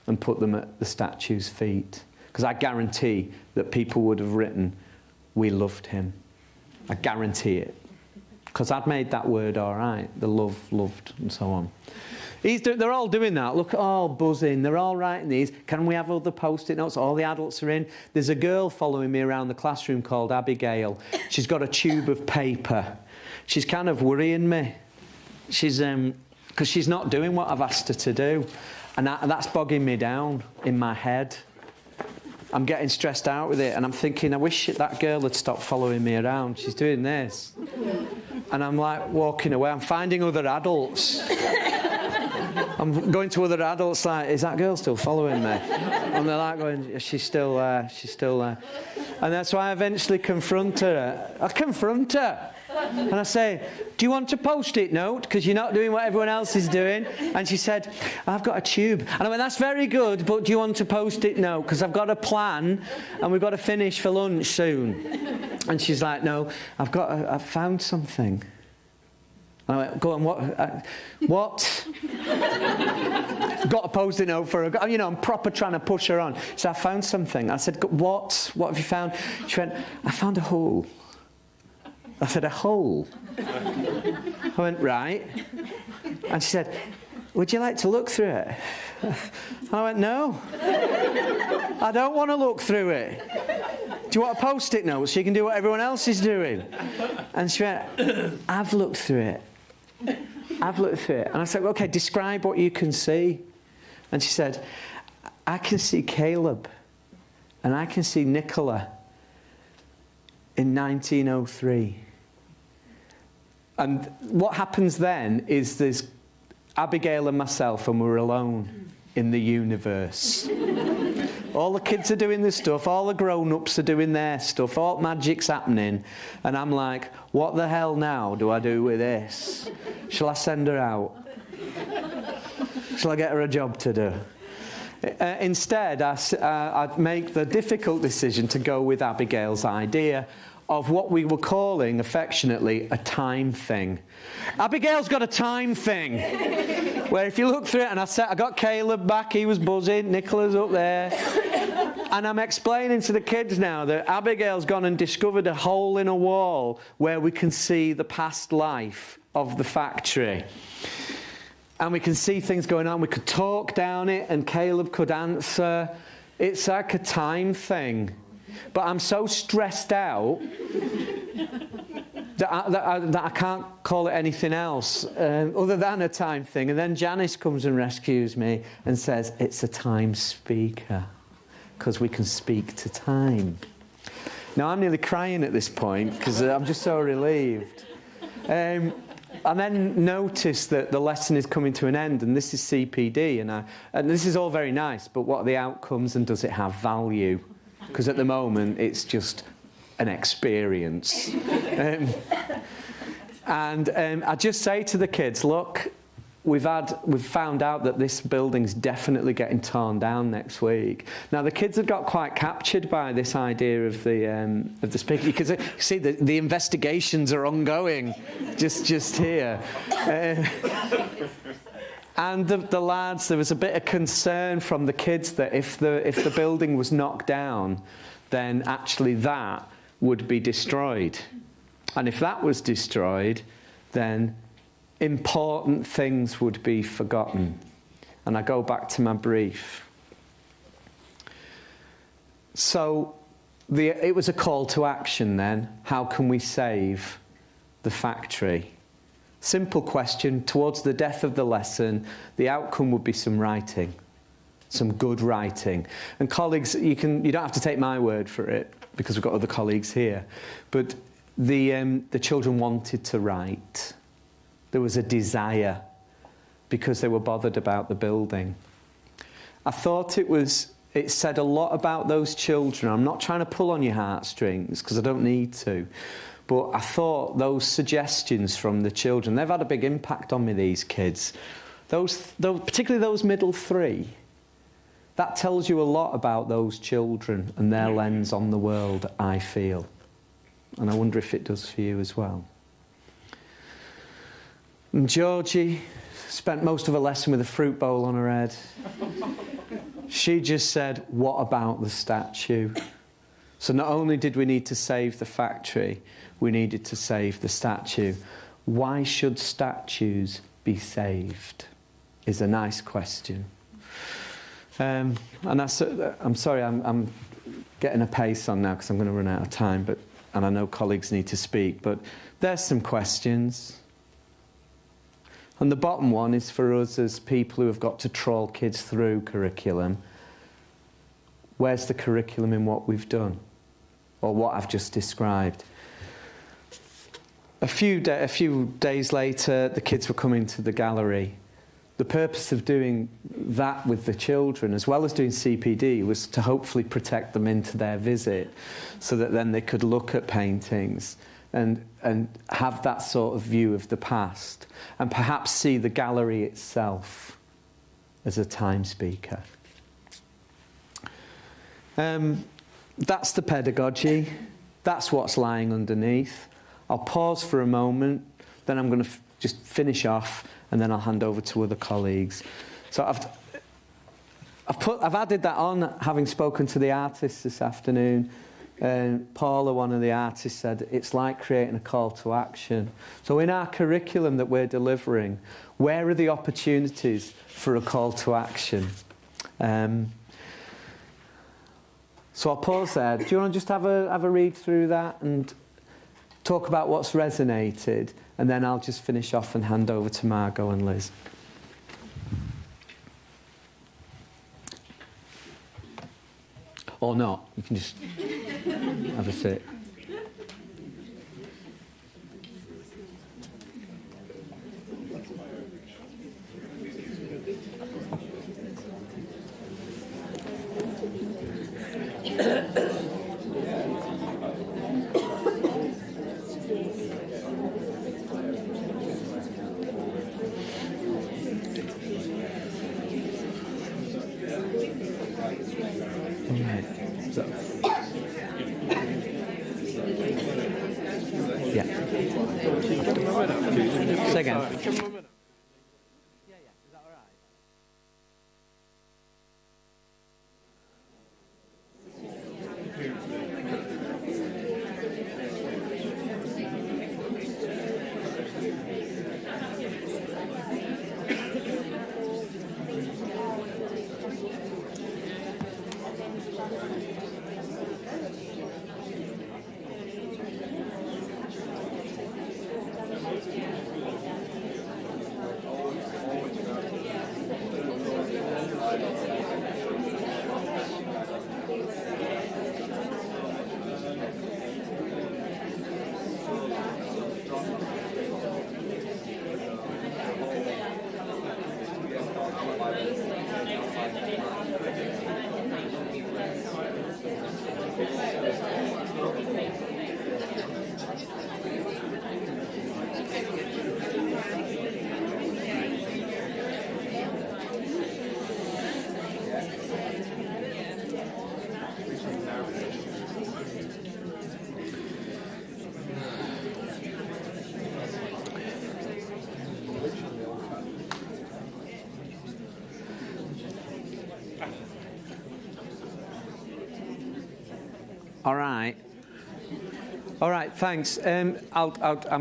and put them at the statue's feet. Because I guarantee that people would have written, we loved him. I guarantee it. Because I'd made that word all right. The love, loved, and so on. They're all doing that. Look, all buzzing. They're all writing these. Can we have other Post-it notes? All the adults are in. There's a girl following me around the classroom called Abigail. She's got a tube of paper. She's kind of worrying me. She's because she's not doing what I've asked her to do. And that's bogging me down in my head. I'm getting stressed out with it, and I'm thinking, I wish that girl had stopped following me around. She's doing this. And I'm like walking away. I'm finding other adults. I'm going to other adults like, is that girl still following me? And they're like going, she's still there. And that's why I eventually confront her. I confront her. And I say, do you want a post-it note? Because you're not doing what everyone else is doing. And she said, I've got a tube. And I went, that's very good, but do you want a post-it note? Because I've got a plan and we've got to finish for lunch soon. And she's like, no, I've found something. And I went, go on, what? Got a post-it note for her. You know, I'm proper trying to push her on. So I found something. I said, what? What have you found? She went, I found a hole. I said, a hole? I went, right. And she said, would you like to look through it? I went, no. I don't want to look through it. Do you want a post-it note so you can do what everyone else is doing? And she went, I've looked through it. I've looked through it. And I said, okay, describe what you can see. And she said, I can see Caleb and I can see Nicola in 1903. And what happens then is there's Abigail and myself, and we're alone in the universe. All the kids are doing their stuff, all the grown-ups are doing their stuff, all magic's happening, and I'm like, what the hell now do I do with this? Shall I send her out? Shall I get her a job to do? Instead, I'd make the difficult decision to go with Abigail's idea of what we were calling, affectionately, a time thing. Abigail's got a time thing, where if you look through it, and I got Caleb back, he was buzzing, Nicola's up there, and I'm explaining to the kids now that Abigail's gone and discovered a hole in a wall where we can see the past life of the factory. And we can see things going on, we could talk down it, and Caleb could answer. It's like a time thing. But I'm so stressed out that I can't call it anything else other than a time thing. And then Janice comes and rescues me and says, it's a time speaker, because we can speak to time. Now, I'm nearly crying at this point, because I'm just so relieved. I then notice that the lesson is coming to an end, and this is CPD, and this is all very nice, but what are the outcomes, and does it have value? Because at the moment, it's just an experience. I just say to the kids, look, we've found out that this building's definitely getting torn down next week. Now, the kids have got quite captured by this idea of the speaker. You can see the investigations are ongoing just here. And the lads, there was a bit of concern from the kids that if the building was knocked down, then actually that would be destroyed. And if that was destroyed, then important things would be forgotten. And I go back to my brief. So it was a call to action then. How can we save the factory? Simple question. Towards the death of the lesson, the outcome would be some writing, some good writing. And colleagues, you don't have to take my word for it, because we've got other colleagues here. But the children wanted to write. There was a desire, because they were bothered about the building. I thought it said a lot about those children. I'm not trying to pull on your heartstrings, because I don't need to. But I thought those suggestions from the children, they've had a big impact on me, these kids. Particularly those middle three. That tells you a lot about those children and their lens on the world, I feel. And I wonder if it does for you as well. And Georgie spent most of her lesson with a fruit bowl on her head. She just said, what about the statue? So not only did we need to save the factory, we needed to save the statue. Why should statues be saved? Is a nice question. And I'm sorry, I'm getting a pace on now because I'm going to run out of time, and I know colleagues need to speak, but there's some questions. And the bottom one is for us as people who have got to trawl kids through curriculum. Where's the curriculum in what we've done? Or what I've just described? A few days later, the kids were coming to the gallery, the purpose of doing that with the children, as well as doing CPD, was to hopefully protect them into their visit, so that then they could look at paintings and have that sort of view of the past, and perhaps see the gallery itself as a time speaker. That's the pedagogy. That's what's lying underneath. I'll pause for a moment, then I'm going to just finish off, and then I'll hand over to other colleagues. So I've added that on, having spoken to the artists this afternoon. Paula, one of the artists, said it's like creating a call to action. So in our curriculum that we're delivering, where are the opportunities for a call to action? So I'll pause there. Do you want to just have a read through that and talk about what's resonated, and then I'll just finish off and hand over to Margot and Liz. Or not. You can just have a sit. Say again. Yeah, is that all right? All right, thanks. I'm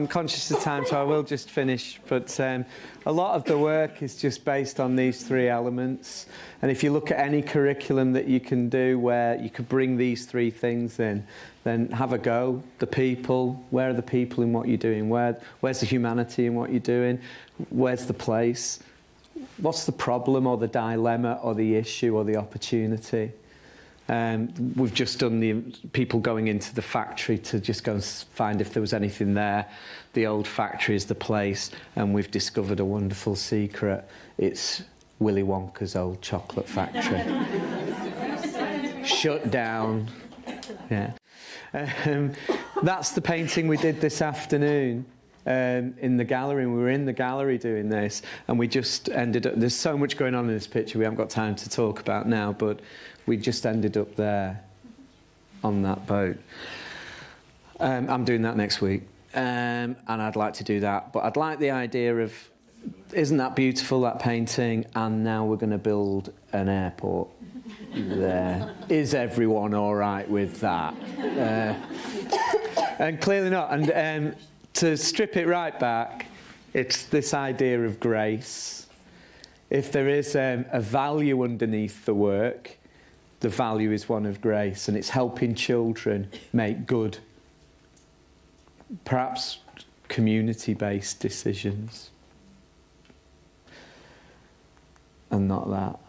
conscious of time, so I will just finish. But a lot of the work is just based on these three elements. And if you look at any curriculum that you can do where you could bring these three things in, then have a go. The people, where are the people in what you're doing? Where's the humanity in what you're doing? Where's the place? What's the problem or the dilemma or the issue or the opportunity? We've just done the people going into the factory to just go and find if there was anything there. The old factory is the place, and we've discovered a wonderful secret. It's Willy Wonka's old chocolate factory. Shut down. Yeah. That's the painting we did this afternoon. In the gallery, and we were in the gallery doing this, and we just ended up, there's so much going on in this picture we haven't got time to talk about now, but we just ended up there on that boat. I'm doing that next week, and I'd like to do that, but I'd like the idea of, isn't that beautiful, that painting, and now we're going to build an airport there. Is everyone all right with that? And clearly not. And to strip it right back, it's this idea of grace. If there is a value underneath the work, the value is one of grace, and it's helping children make good, perhaps community-based decisions. And not that.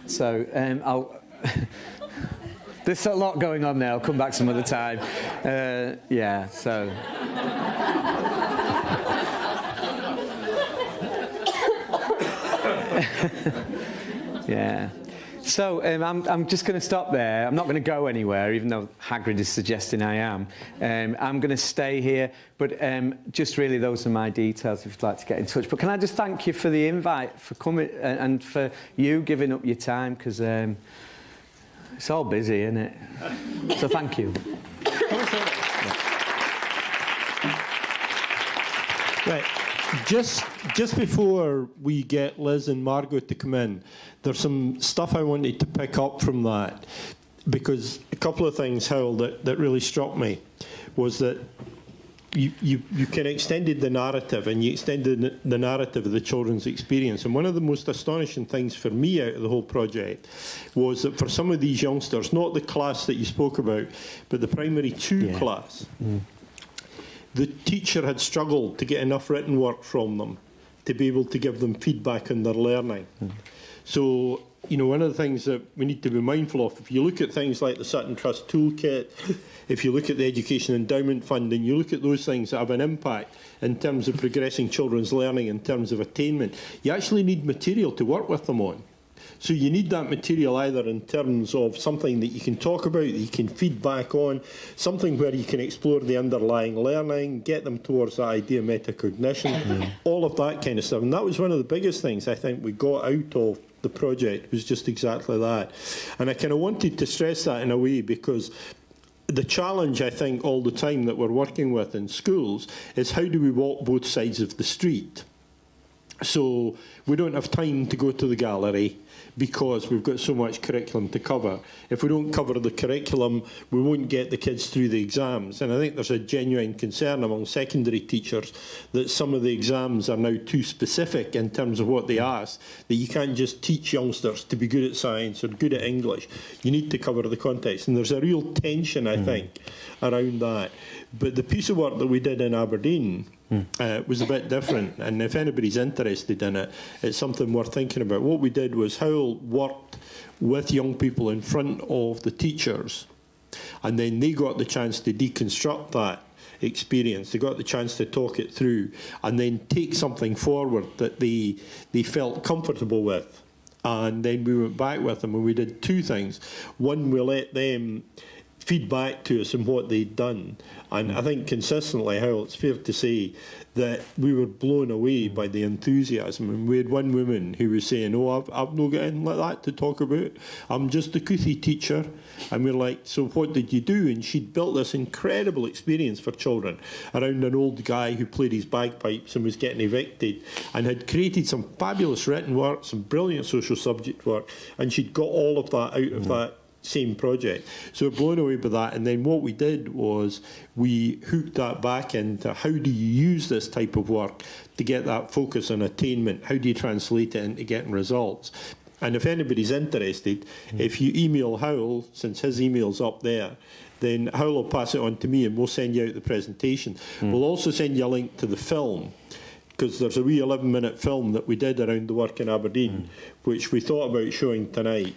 So there's a lot going on there. I'll come back some other time. Yeah, so... Yeah. So I'm just going to stop there. I'm not going to go anywhere, even though Hagrid is suggesting I am. I'm going to stay here, but just really those are my details if you'd like to get in touch. But can I just thank you for the invite, for coming, and for you giving up your time, because it's all busy, isn't it? So thank you. Right. Just before we get Liz and Margot to come in, there's some stuff I wanted to pick up from that, because a couple of things, Hywel, that really struck me was that you kind of extended the narrative, and you extended the narrative of the children's experience. And one of the most astonishing things for me out of the whole project was that for some of these youngsters, not the class that you spoke about, but the primary 2 class, the teacher had struggled to get enough written work from them to be able to give them feedback on their learning. So, one of the things that we need to be mindful of, if you look at things like the Sutton Trust Toolkit, if you look at the Education Endowment Fund, and you look at those things that have an impact in terms of progressing children's learning, in terms of attainment, you actually need material to work with them on. So you need that material either in terms of something that you can talk about, that you can feed back on, something where you can explore the underlying learning, get them towards that idea of metacognition, all of that kind of stuff. And that was one of the biggest things I think we got out of the project, was just exactly that. And I kind of wanted to stress that in a way, because the challenge, I think, all the time that we're working with in schools is how do we walk both sides of the street? So we don't have time to go to the gallery because we've got so much curriculum to cover. If we don't cover the curriculum, we won't get the kids through the exams. And I think there's a genuine concern among secondary teachers that some of the exams are now too specific in terms of what they ask, that you can't just teach youngsters to be good at science or good at English. You need to cover the context. And there's a real tension, I think, around that. But the piece of work that we did in Aberdeen was a bit different, and if anybody's interested in it, it's something worth thinking about. What we did was Hywel worked with young people in front of the teachers, and then they got the chance to deconstruct that experience. They got the chance to talk it through and then take something forward that they felt comfortable with. And then we went back with them and we did 2 things. One, we let them feedback to us on what they'd done. And I think consistently, Hywel, it's fair to say that we were blown away by the enthusiasm. And we had one woman who was saying, I've no got anything like that to talk about. I'm just a cookie teacher. And we're like, so what did you do? And she'd built this incredible experience for children around an old guy who played his bagpipes and was getting evicted, and had created some fabulous written work, some brilliant social subject work. And she'd got all of that out of that same project. So we're blown away by that. And then what we did was we hooked that back into how do you use this type of work to get that focus on attainment? How do you translate it into getting results? And if anybody's interested, if you email Hywel, since his email's up there, then Hywel will pass it on to me and we'll send you out the presentation. We'll also send you a link to the film, because there's a wee 11-minute film that we did around the work in Aberdeen, which we thought about showing tonight.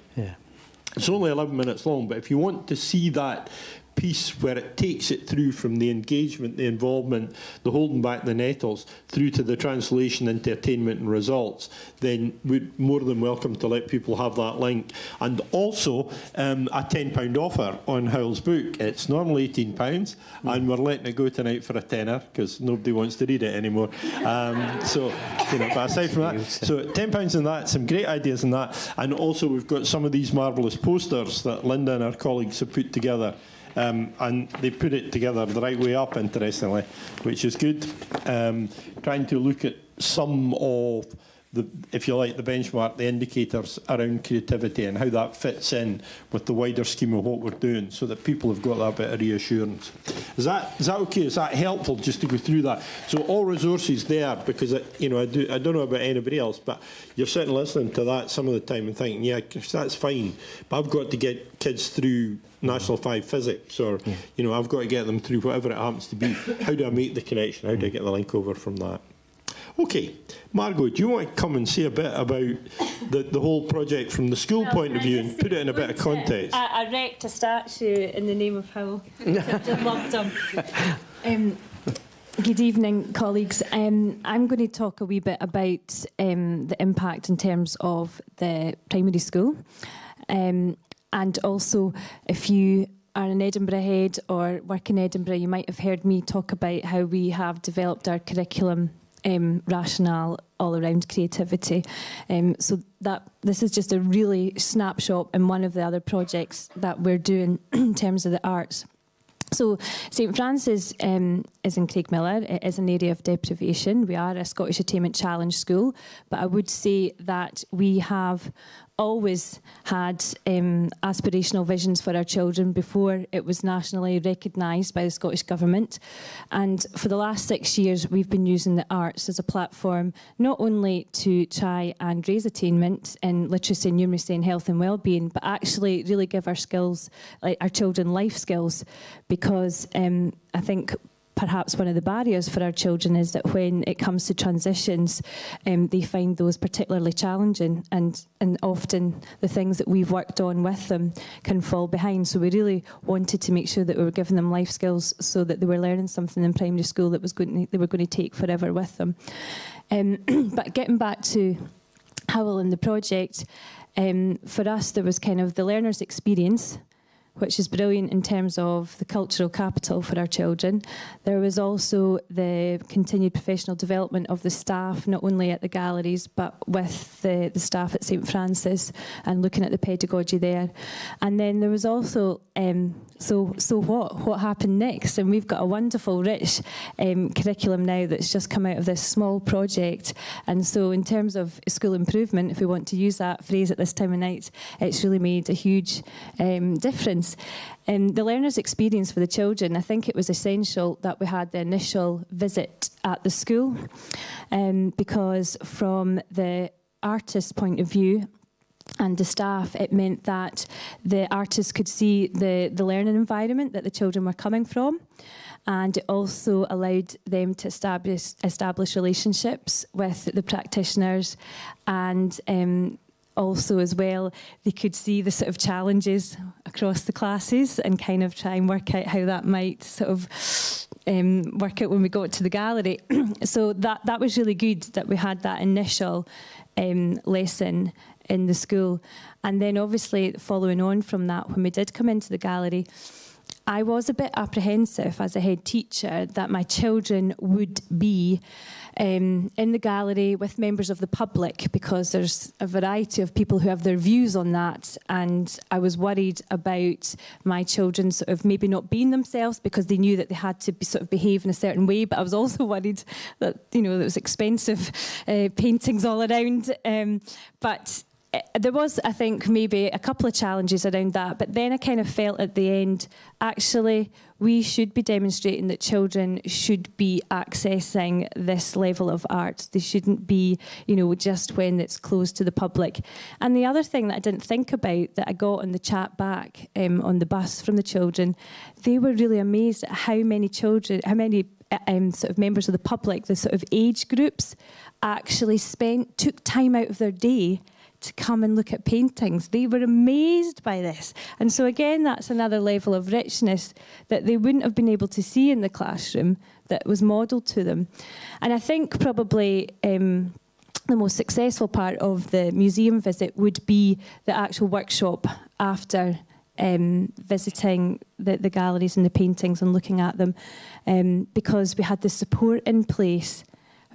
It's only 11 minutes long, but if you want to see that piece where it takes it through from the engagement, the involvement, the holding back the nettles, through to the translation into attainment and results, then we're more than welcome to let people have that link. And also a £10 offer on Hywel's book. It's normally £18, and we're letting it go tonight for a tenner because nobody wants to read it anymore. But aside from that, so £10 in that, some great ideas in that, and also we've got some of these marvellous posters that Linda and our colleagues have put together. And they put it together the right way up, interestingly, which is good. Trying to look at some of the, if you like, the benchmark, the indicators around creativity and how that fits in with the wider scheme of what we're doing, so that people have got that bit of reassurance. Is that okay? Is that helpful, just to go through that? So all resources there, because I don't know about anybody else, but you're sitting listening to that some of the time and thinking, yeah, that's fine, but I've got to get kids through National 5 Physics, or I've got to get them through whatever it happens to be. How do I make the connection? How do I get the link over from that? Okay, Margot, do you want to come and say a bit about the whole project from the school point of view and put it in a bit of context? I wrecked a statue in the name of Hywel. I loved him. Good evening, colleagues. I'm going to talk a wee bit about the impact in terms of the primary school. And also, if you are an Edinburgh head or work in Edinburgh, you might have heard me talk about how we have developed our curriculum rationale all around creativity. So that this is just a really snapshot in one of the other projects that we're doing in terms of the arts. So St Francis is in Craigmillar. It is an area of deprivation. We are a Scottish Attainment Challenge school, but I would say that we have always had aspirational visions for our children before it was nationally recognised by the Scottish Government. And for the last 6 years, we've been using the arts as a platform, not only to try and raise attainment in literacy, numeracy and health and wellbeing, but actually really give our skills, like our children, life skills, because I think perhaps one of the barriers for our children is that when it comes to transitions, they find those particularly challenging, and often the things that we've worked on with them can fall behind. So we really wanted to make sure that we were giving them life skills so that they were learning something in primary school that they were going to take forever with them. But getting back to Hywel and the project, for us there was kind of the learner's experience, which is brilliant in terms of the cultural capital for our children. There was also the continued professional development of the staff, not only at the galleries, but with the staff at St Francis, and looking at the pedagogy there. And then there was also, so what happened next? And we've got a wonderful, rich curriculum now that's just come out of this small project. And so in terms of school improvement, if we want to use that phrase at this time of night, it's really made a huge difference. The learner's experience for the children, I think it was essential that we had the initial visit at the school, because from the artist's point of view and the staff, it meant that the artists could see the learning environment that the children were coming from. And it also allowed them to establish relationships with the practitioners, and also as well, they could see the sort of challenges across the classes and kind of try and work out how that might sort of work out when we got to the gallery. So that was really good that we had that initial lesson in the school. And then obviously following on from that, when we did come into the gallery, I was a bit apprehensive as a head teacher that my children would be in the gallery with members of the public, because there's a variety of people who have their views on that, and I was worried about my children sort of maybe not being themselves because they knew that they had to sort of behave in a certain way, but I was also worried that, you know, there was expensive paintings all around, but there was, I think, maybe a couple of challenges around that, but then I kind of felt at the end, actually, we should be demonstrating that children should be accessing this level of art. They shouldn't be, you know, just when it's closed to the public. And the other thing that I didn't think about that I got on the chat back on the bus from the children, they were really amazed at how many children, how many sort of members of the public, the sort of age groups, actually took time out of their day to come and look at paintings. They were amazed by this. And so again, that's another level of richness that they wouldn't have been able to see in the classroom that was modelled to them. And I think probably the most successful part of the museum visit would be the actual workshop after visiting the galleries and the paintings and looking at them, because we had the support in place.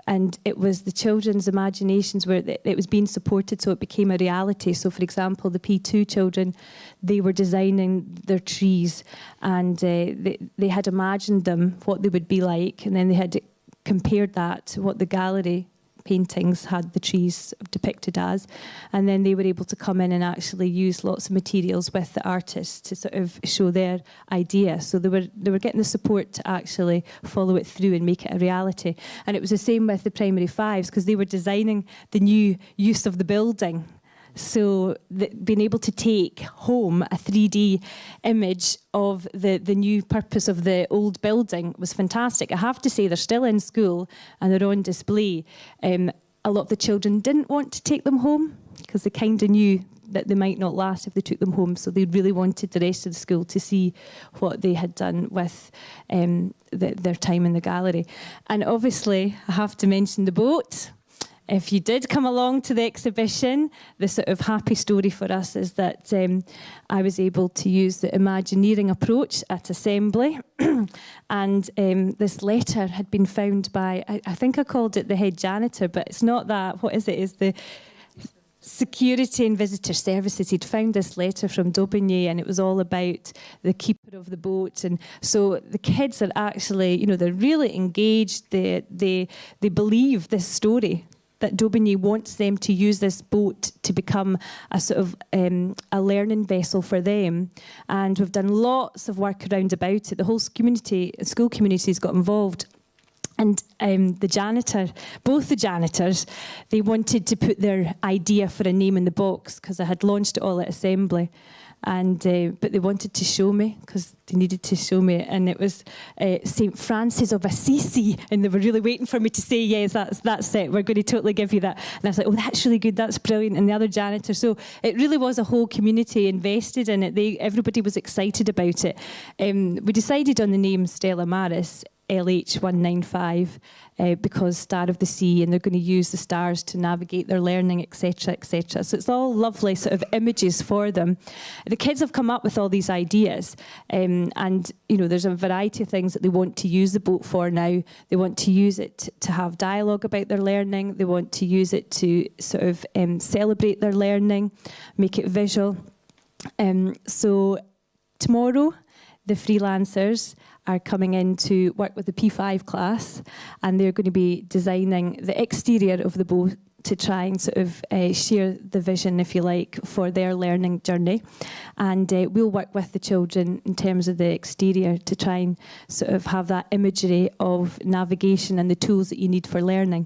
And it was the children's imaginations where it was being supported, so it became a reality. So, for example, the P2 children, they were designing their trees, and they had imagined them, what they would be like, and then they had compared that to what the gallery paintings had the trees depicted as, and then they were able to come in and actually use lots of materials with the artists to sort of show their idea. So they were getting the support to actually follow it through and make it a reality. And it was the same with the primary fives, because they were designing the new use of the building. So being able to take home a 3D image of the new purpose of the old building was fantastic. I have to say, they're still in school and they're on display. A lot of the children didn't want to take them home because they kind of knew that they might not last if they took them home. So they really wanted the rest of the school to see what they had done with their time in the gallery. And obviously, I have to mention the boat. If you did come along to the exhibition, the sort of happy story for us is that I was able to use the Imagineering approach at assembly. And this letter had been found by, I think I called it the head janitor, but it's not that. What is it? It's the Security and Visitor Services. He'd found this letter from Daubigny, and it was all about the keeper of the boat. And so the kids are actually, they're really engaged. They believe this story, that Daubigny wants them to use this boat to become a sort of a learning vessel for them. And we've done lots of work around about it. The whole school community's got involved. And both the janitors, they wanted to put their idea for a name in the box because I had launched it all at assembly. And but they wanted to show me because they needed to show me, and it was St. Francis of Assisi, and they were really waiting for me to say, yes, that's it, we're going to totally give you that. And I was like, oh, that's really good, that's brilliant. And the other janitor, so it really was a whole community invested in it. Everybody was excited about it. We decided on the name Stella Maris, LH195, because Star of the Sea, and they're going to use the stars to navigate their learning, etc., etc. So it's all lovely sort of images for them. The kids have come up with all these ideas, and there's a variety of things that they want to use the boat for now. They want to use it to have dialogue about their learning. They want to use it to sort of celebrate their learning, make it visual. So tomorrow, the freelancers are coming in to work with the P5 class, and they're going to be designing the exterior of the boat to try and sort of share the vision, if you like, for their learning journey. And we'll work with the children in terms of the exterior to try and sort of have that imagery of navigation and the tools that you need for learning.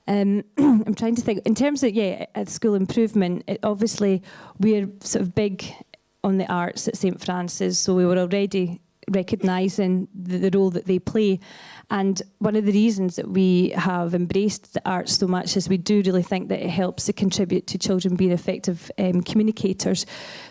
I'm trying to think, in terms of, at school improvement, obviously we're sort of big on the arts at St. Francis, so we were already recognising the role that they play. And one of the reasons that we have embraced the arts so much is we do really think that it helps to contribute to children being effective communicators.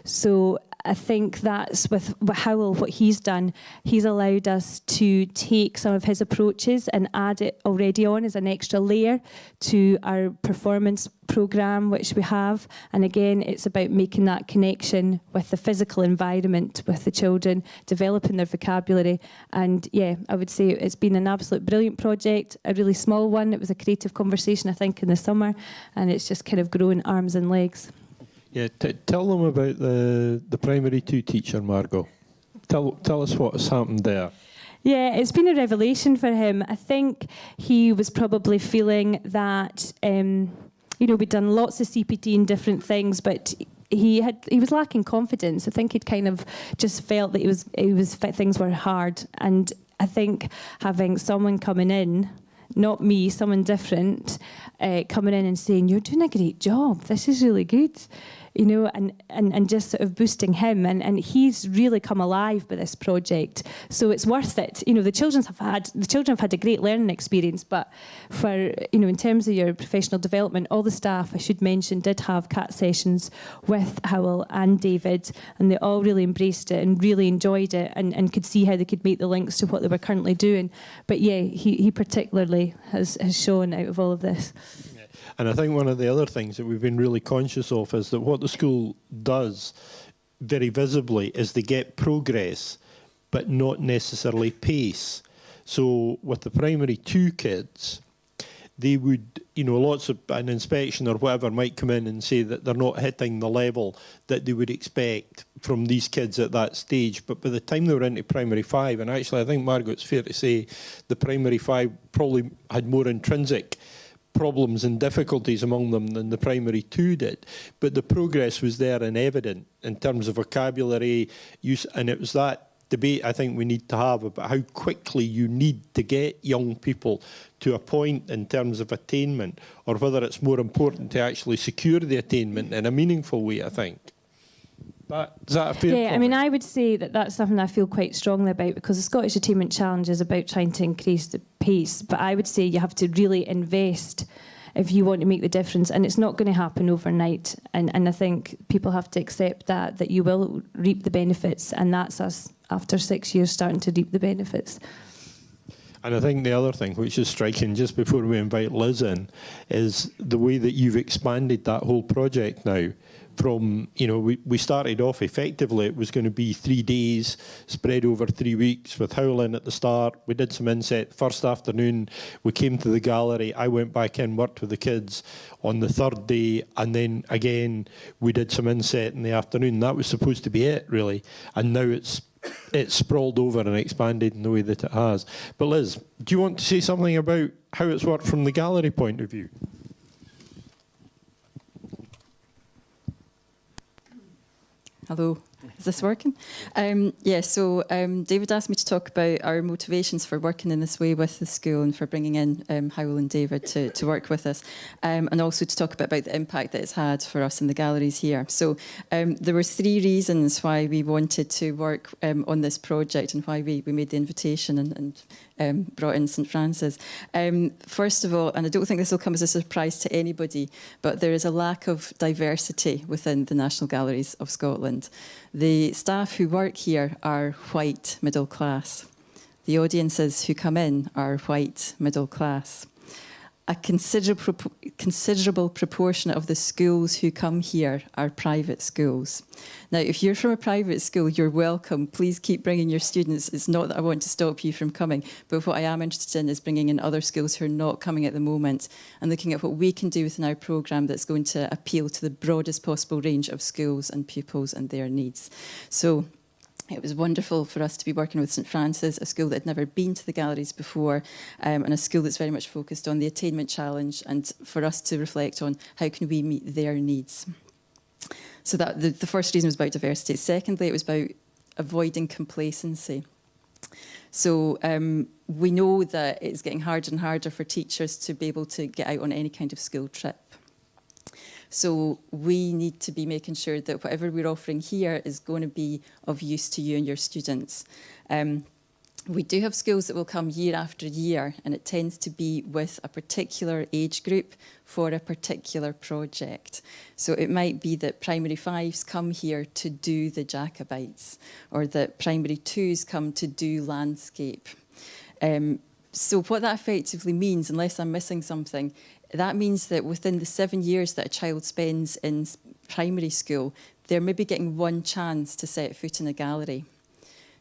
So I think that's with Hywel, what he's done, he's allowed us to take some of his approaches and add it already on as an extra layer to our performance programme, which we have. And again, it's about making that connection with the physical environment with the children, developing their vocabulary. And I would say it's been an absolute brilliant project, a really small one. It was a creative conversation, I think, in the summer, and it's just kind of grown arms and legs. Yeah, tell them about the primary 2 teacher, Margot. Tell us what has happened there. Yeah, it's been a revelation for him. I think he was probably feeling that, we'd done lots of CPT and different things, but he was lacking confidence. I think he'd kind of just felt that things were hard. And I think having someone coming in, not me, someone different, coming in and saying, you're doing a great job, this is really good, and just sort of boosting him. And he's really come alive by this project. So it's worth it. The children have had a great learning experience, but for, in terms of your professional development, all the staff, I should mention, did have CAT sessions with Hywel and David, and they all really embraced it and really enjoyed it and could see how they could make the links to what they were currently doing. But he particularly has shown out of all of this. And I think one of the other things that we've been really conscious of is that what the school does very visibly is they get progress, but not necessarily pace. So with the primary 2 kids, they would, lots of an inspection or whatever might come in and say that they're not hitting the level that they would expect from these kids at that stage. But by the time they were into primary 5, and actually I think, Margot, it's fair to say the primary 5 probably had more intrinsic problems and difficulties among them than the primary 2 did, but the progress was there and evident in terms of vocabulary use, and it was that debate I think we need to have about how quickly you need to get young people to a point in terms of attainment, or whether it's more important to actually secure the attainment in a meaningful way, I think. Is that a fair comment? I mean, I would say that that's something I feel quite strongly about, because the Scottish Attainment Challenge is about trying to increase the pace, but I would say you have to really invest if you want to make the difference. And it's not going to happen overnight. And I think people have to accept that you will reap the benefits, and that's us after 6 years starting to reap the benefits. And I think the other thing, which is striking just before we invite Liz in, is the way that you've expanded that whole project now. From, we started off effectively, it was going to be 3 days spread over 3 weeks with Hywel in at the start. We did some inset. First afternoon, we came to the gallery. I went back in, worked with the kids on the third day, and then again, we did some inset in the afternoon. That was supposed to be it, really. And now it's sprawled over and expanded in the way that it has. But Liz, do you want to say something about how it's worked from the gallery point of view? Hello, is this working? So David asked me to talk about our motivations for working in this way with the school and for bringing in Hywel and David to work with us, and also to talk a bit about the impact that it's had for us in the galleries here. So there were 3 reasons why we wanted to work on this project and why we made the invitation and brought in St Francis. First of all, and I don't think this will come as a surprise to anybody, but there is a lack of diversity within the National Galleries of Scotland. The staff who work here are white middle class. The audiences who come in are white middle class. A considerable proportion of the schools who come here are private schools. Now, if you're from a private school, you're welcome. Please keep bringing your students. It's not that I want to stop you from coming, but what I am interested in is bringing in other schools who are not coming at the moment and looking at what we can do within our programme that's going to appeal to the broadest possible range of schools and pupils and their needs. So it was wonderful for us to be working with St Francis, a school that had never been to the galleries before, and a school that's very much focused on the attainment challenge, and for us to reflect on how can we meet their needs. So that the first reason was about diversity. Secondly, it was about avoiding complacency. So we know that it's getting harder and harder for teachers to be able to get out on any kind of school trip. So we need to be making sure that whatever we're offering here is going to be of use to you and your students. We do have schools that will come year after year, and it tends to be with a particular age group for a particular project. So it might be that primary 5s come here to do the Jacobites, or that primary 2s come to do landscape. So what that effectively means, unless I'm missing something, that means that within the 7 years that a child spends in primary school, they're maybe getting one chance to set foot in a gallery.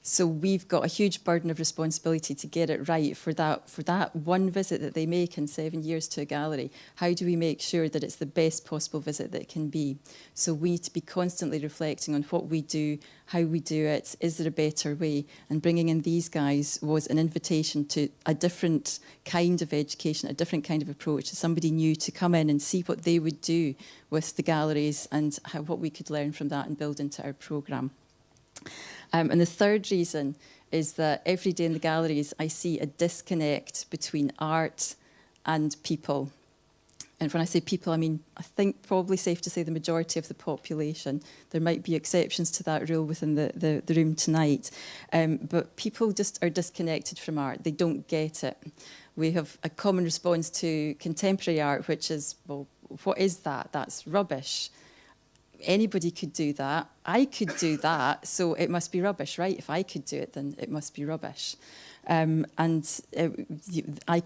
So we've got a huge burden of responsibility to get it right for that one visit that they make in 7 years to a gallery. How do we make sure that it's the best possible visit that it can be? So we need to be constantly reflecting on what we do, how we do it, is there a better way? And bringing in these guys was an invitation to a different kind of education, a different kind of approach, to somebody new to come in and see what they would do with the galleries and what we could learn from that and build into our programme. And the third reason is that every day in the galleries, I see a disconnect between art and people. And when I say people, I mean, I think probably safe to say the majority of the population. There might be exceptions to that rule within the room tonight. But people just are disconnected from art. They don't get it. We have a common response to contemporary art, which is, well, what is that? That's rubbish. Anybody could do that. I could do that, so it must be rubbish, right? If I could do it, then it must be rubbish. I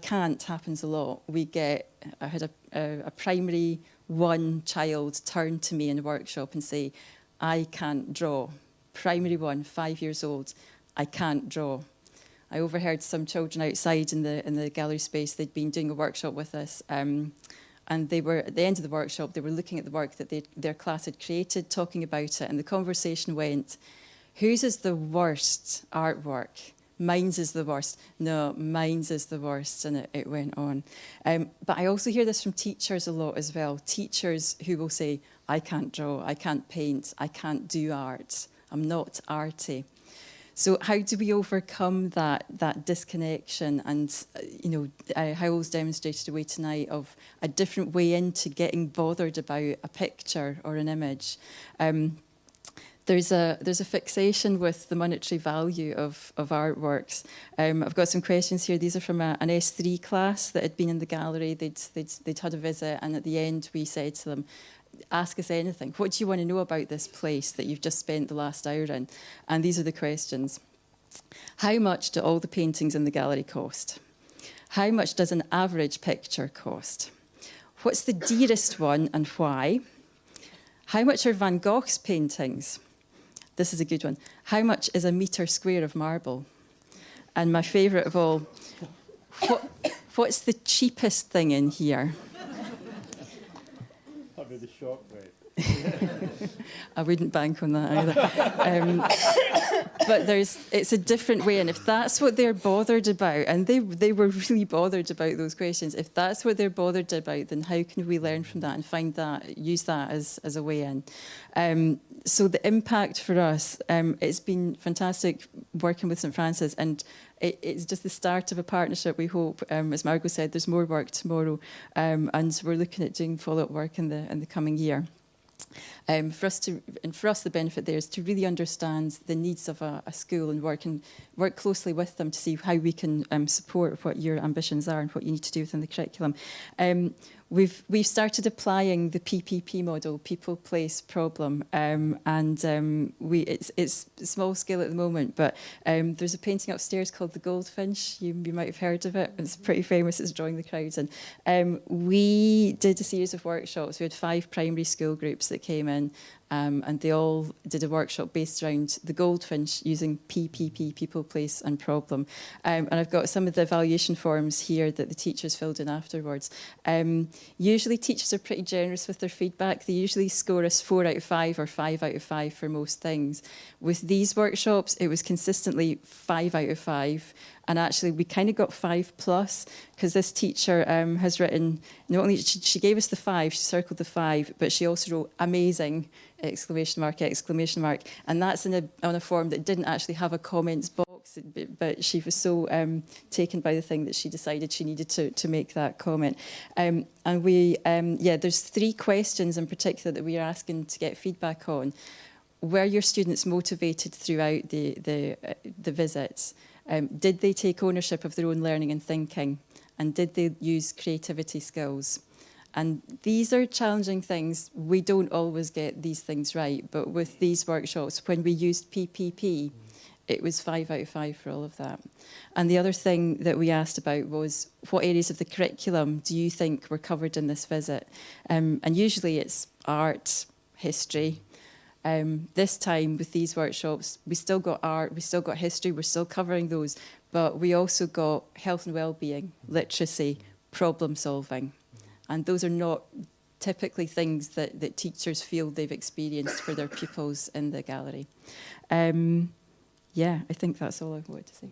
can't happens a lot. I had a primary 1 child turn to me in a workshop and say, I can't draw. Primary 1, 5 years old, I can't draw. I overheard some children outside in the gallery space. They'd been doing a workshop with us, and they were, at the end of the workshop, they were looking at the work that their class had created, talking about it, and the conversation went, whose is the worst artwork? Mine's is the worst. No, mine's is the worst, and it went on. But I also hear this from teachers a lot as well. Teachers who will say, I can't draw, I can't paint, I can't do art, I'm not arty. So how do we overcome that disconnection? And Hywel's demonstrated a way tonight of a different way into getting bothered about a picture or an image. There's a fixation with the monetary value of artworks. I've got some questions here. These are from an S3 class that had been in the gallery. They'd had a visit, and at the end we said to them, ask us anything. What do you want to know about this place that you've just spent the last hour in? And these are the questions. How much do all the paintings in the gallery cost? How much does an average picture cost? What's the dearest one and why? How much are Van Gogh's paintings? This is a good one. How much is a metre square of marble? And my favourite of all, what's the cheapest thing in here? Probably the shortbread. I wouldn't bank on that either. But it's a different way, and if that's what they're bothered about, and they were really bothered about those questions, if that's what they're bothered about, then how can we learn from that and use that as a way in? So the impact for us, it's been fantastic working with St Francis, and it's just the start of a partnership, we hope. As Margot said, there's more work tomorrow, and we're looking at doing follow-up work in the coming year. For us, the benefit there is to really understand the needs of a school and work closely with them to see how we can support what your ambitions are and what you need to do within the curriculum. We've started applying the PPP model, people, place, problem, it's small scale at the moment, but there's a painting upstairs called The Goldfinch. You might have heard of it. It's pretty famous. It's drawing the crowds in. We did a series of workshops. We had 5 primary school groups that came in, and they all did a workshop based around the goldfinch using PPP, people, place and problem. And I've got some of the evaluation forms here that the teachers filled in afterwards. Usually teachers are pretty generous with their feedback. They usually score us 4 out of 5 or 5 out of 5 for most things. With these workshops, it was consistently 5 out of 5. And actually, we kind of got 5+, because this teacher has written, not only she gave us the 5, she circled the 5, but she also wrote amazing, exclamation mark, exclamation mark. And that's on a form that didn't actually have a comments box, but she was so taken by the thing that she decided she needed to make that comment. And there's 3 questions in particular that we are asking to get feedback on. Were your students motivated throughout the visits? Did they take ownership of their own learning and thinking? And did they use creativity skills? And these are challenging things. We don't always get these things right. But with these workshops, when we used PPP, it was 5 out of 5 for all of that. And the other thing that we asked about was, what areas of the curriculum do you think were covered in this visit? And usually it's art, history. This time with these workshops, we still got art, we still got history, we're still covering those, but we also got health and well-being, literacy, problem solving. And those are not typically things that teachers feel they've experienced for their pupils in the gallery. I think that's all I wanted to say.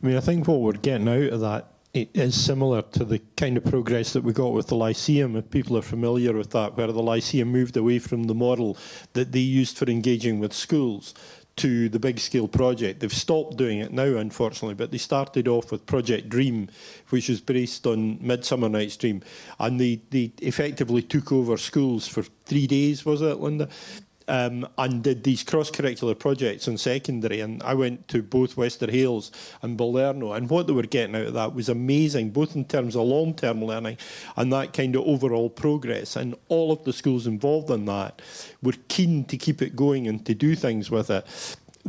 I mean, I think what we're getting out of that is similar to the kind of progress that we got with the Lyceum, if people are familiar with that, where the Lyceum moved away from the model that they used for engaging with schools to the big-scale project. They've stopped doing it now, unfortunately, but they started off with Project Dream, which was based on Midsummer Night's Dream, and they effectively took over schools for 3 days, was it, Linda? And did these cross-curricular projects in secondary, and I went to both Wester Hailes and Balderno, and what they were getting out of that was amazing, both in terms of long-term learning and that kind of overall progress, and all of the schools involved in that were keen to keep it going and to do things with it.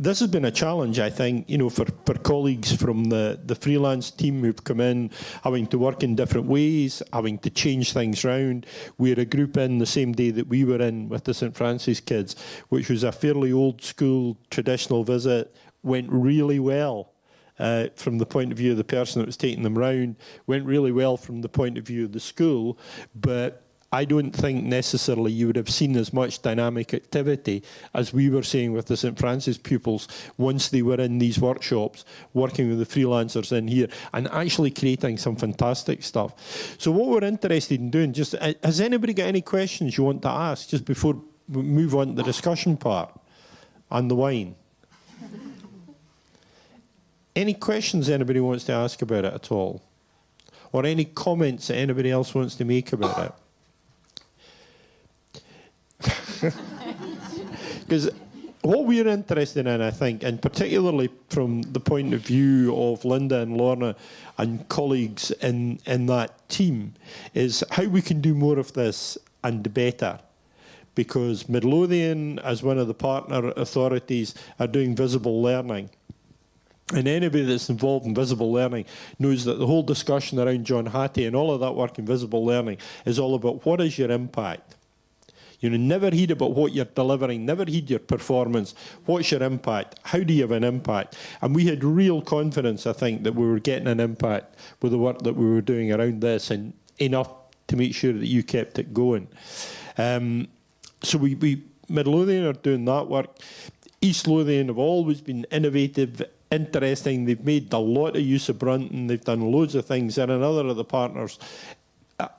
This has been a challenge, I think, for colleagues from the freelance team who've come in, having to work in different ways, having to change things around. We had a group in the same day that we were in with the St Francis kids, which was a fairly old school traditional visit, went really well. From the point of view of the person that was taking them round, went really well from the point of view of the school, but I don't think necessarily you would have seen as much dynamic activity as we were seeing with the St Francis pupils once they were in these workshops, working with the freelancers in here and actually creating some fantastic stuff. So what we're interested in doing, just has anybody got any questions you want to ask just before we move on to the discussion part and the wine? Any questions anybody wants to ask about it at all? Or any comments that anybody else wants to make about it? Because what we're interested in, I think, and particularly from the point of view of Linda and Lorna and colleagues in that team, is how we can do more of this and better. Because Midlothian, as one of the partner authorities, are doing visible learning. And anybody that's involved in visible learning knows that the whole discussion around John Hattie and all of that work in visible learning is all about what is your impact. You know, never heed about what you're delivering, never heed your performance. What's your impact? How do you have an impact? And we had real confidence, I think, that we were getting an impact with the work that we were doing around this, and enough to make sure that you kept it going. So we Midlothian are doing that work. East Lothian have always been innovative, interesting. They've made a lot of use of Brunton. They've done loads of things. They're another of the partners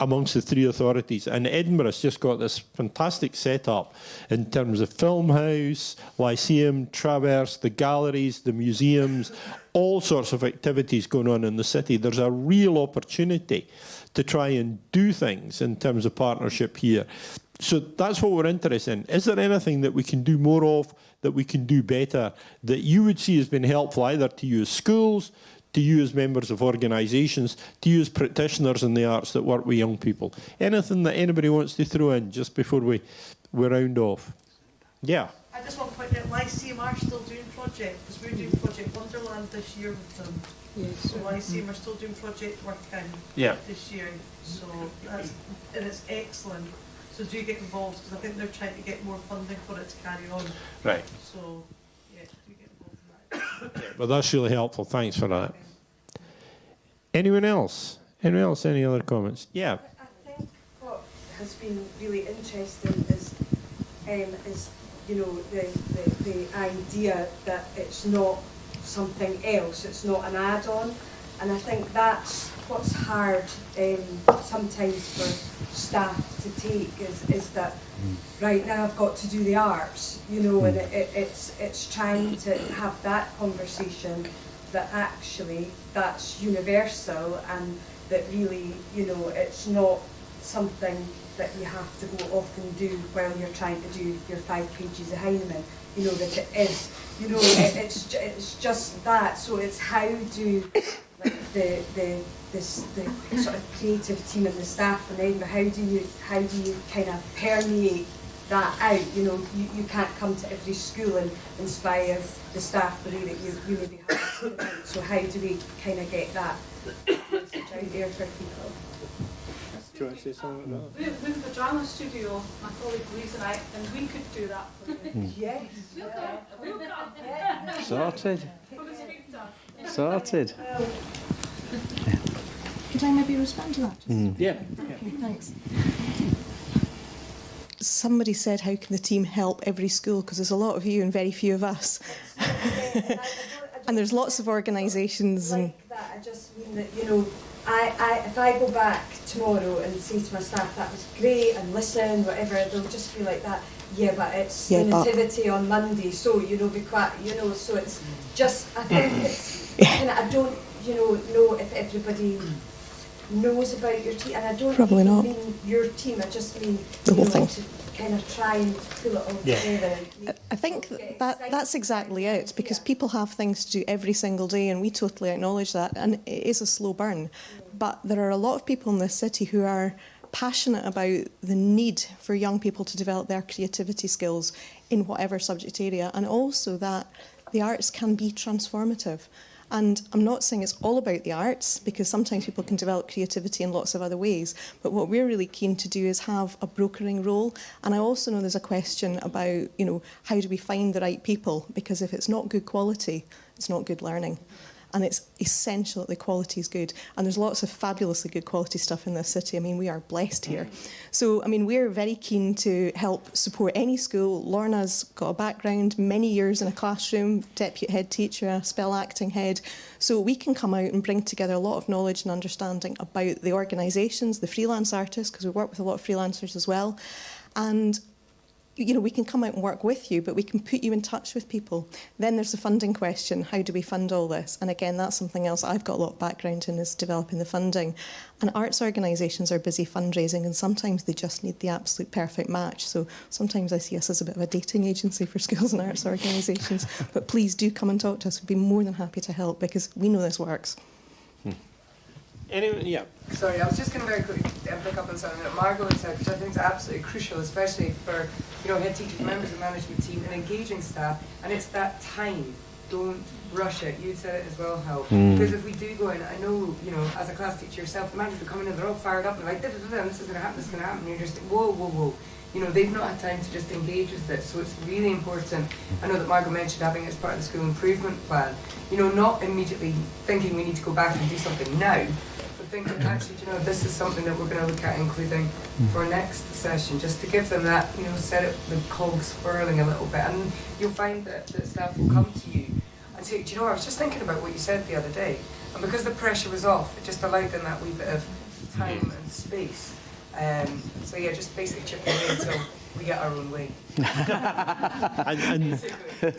amongst the three authorities. And Edinburgh's just got this fantastic setup in terms of Film House, Lyceum, Traverse, the galleries, the museums, all sorts of activities going on in the city. There's a real opportunity to try and do things in terms of partnership here. So that's what we're interested in. Is there anything that we can do more of, that we can do better, that you would see as being helpful either to you as schools, to you as members of organisations, to you as practitioners in the arts that work with young people? Anything that anybody wants to throw in just before we round off? Yeah. I just want to point out Lyceum are still doing projects, because we're doing Project Wonderland this year with them. Yes. So Lyceum are still doing project work this year. So and it's excellent. So do get involved, because I think they're trying to get more funding for it to carry on. Right. So, yeah, do get involved in that. Well, that's really helpful. Thanks for that. Anyone else? Anyone else? Any other comments? Yeah. I think what has been really interesting is you know, the idea that it's not something else, it's not an add-on, and I think that's what's hard sometimes for staff to take is that right now I've got to do the arts, you know, and it's trying to have that conversation that actually that's universal, and that really, you know, it's not something that you have to go off and do while you're trying to do your 5 pages of Heinemann. You know, that it is, you know, it's just that. So it's how do like the sort of creative team and the staff in Edinburgh, how do you kind of permeate that out? You know, you can't come to every school and inspire the staff the way that you maybe have. So how do we kind of get that message out there for people? Do you want to say something about that? With the drama studio, my colleague Louise and I, and we could do that for you. Yes. We'll come. Sorted. Sorted. Could I maybe respond to that? Yeah. Okay, thanks. Somebody said, how can the team help every school? Because there's a lot of you and very few of us. And there's lots of organisations. Like that, I just mean that, you know, if I go back tomorrow and say to my staff, that was great, and listen, whatever, they'll just be like that. Yeah, but it's the nativity on Monday, so, you know, be quiet, you know, so it's just, I think it's, kind of, I don't, you know if everybody knows about your team, and I don't Probably even not. mean your team, I just mean The whole thing. to kind of try and pull it all together. I think that's exactly it, because people have things to do every single day, and we totally acknowledge that, and it is a slow burn. But there are a lot of people in this city who are passionate about the need for young people to develop their creativity skills in whatever subject area, and also that the arts can be transformative. And I'm not saying it's all about the arts, because sometimes people can develop creativity in lots of other ways. But what we're really keen to do is have a brokering role. And I also know there's a question about, you know, how do we find the right people? Because if it's not good quality, it's not good learning. And it's essential that the quality is good. And there's lots of fabulously good quality stuff in this city. I mean, we are blessed here. So, I mean, we're very keen to help support any school. Lorna's got a background, many years in a classroom, deputy head teacher, a spell acting head. So we can come out and bring together a lot of knowledge and understanding about the organisations, the freelance artists, because we work with a lot of freelancers as well. And we can come out and work with you, but we can put you in touch with people. Then there's the funding question. How do we fund all this? And again, that's something else I've got a lot of background in, is developing the funding. And arts organisations are busy fundraising, and sometimes they just need the absolute perfect match. So sometimes I see us as a bit of a dating agency for schools and arts organisations. But please do come and talk to us. We'd be more than happy to help, because we know this works. Anyway, yeah. Sorry, I was just going to very quickly pick up on something that Margot had said, which I think is absolutely crucial, especially for head teachers, members of the management team, and engaging staff. And it's that time. Don't rush it. You said it as well, Hal. Because if we do go in, I know, as a class teacher yourself, the managers are coming in, they're all fired up and like, this is going to happen, this is going to happen. And you're just like, whoa, whoa, whoa. They've not had time to just engage with this, so it's really important. I know that Margot mentioned having it as part of the school improvement plan. Not immediately thinking we need to go back and do something now, but thinking actually, this is something that we're going to look at including for next session, just to give them that, set up the cogs swirling a little bit, and you'll find that staff will come to you and say, do you know, I was just thinking about what you said the other day, and because the pressure was off, it just allowed them that wee bit of time and space. So yeah, just basically chip away until we get our own way.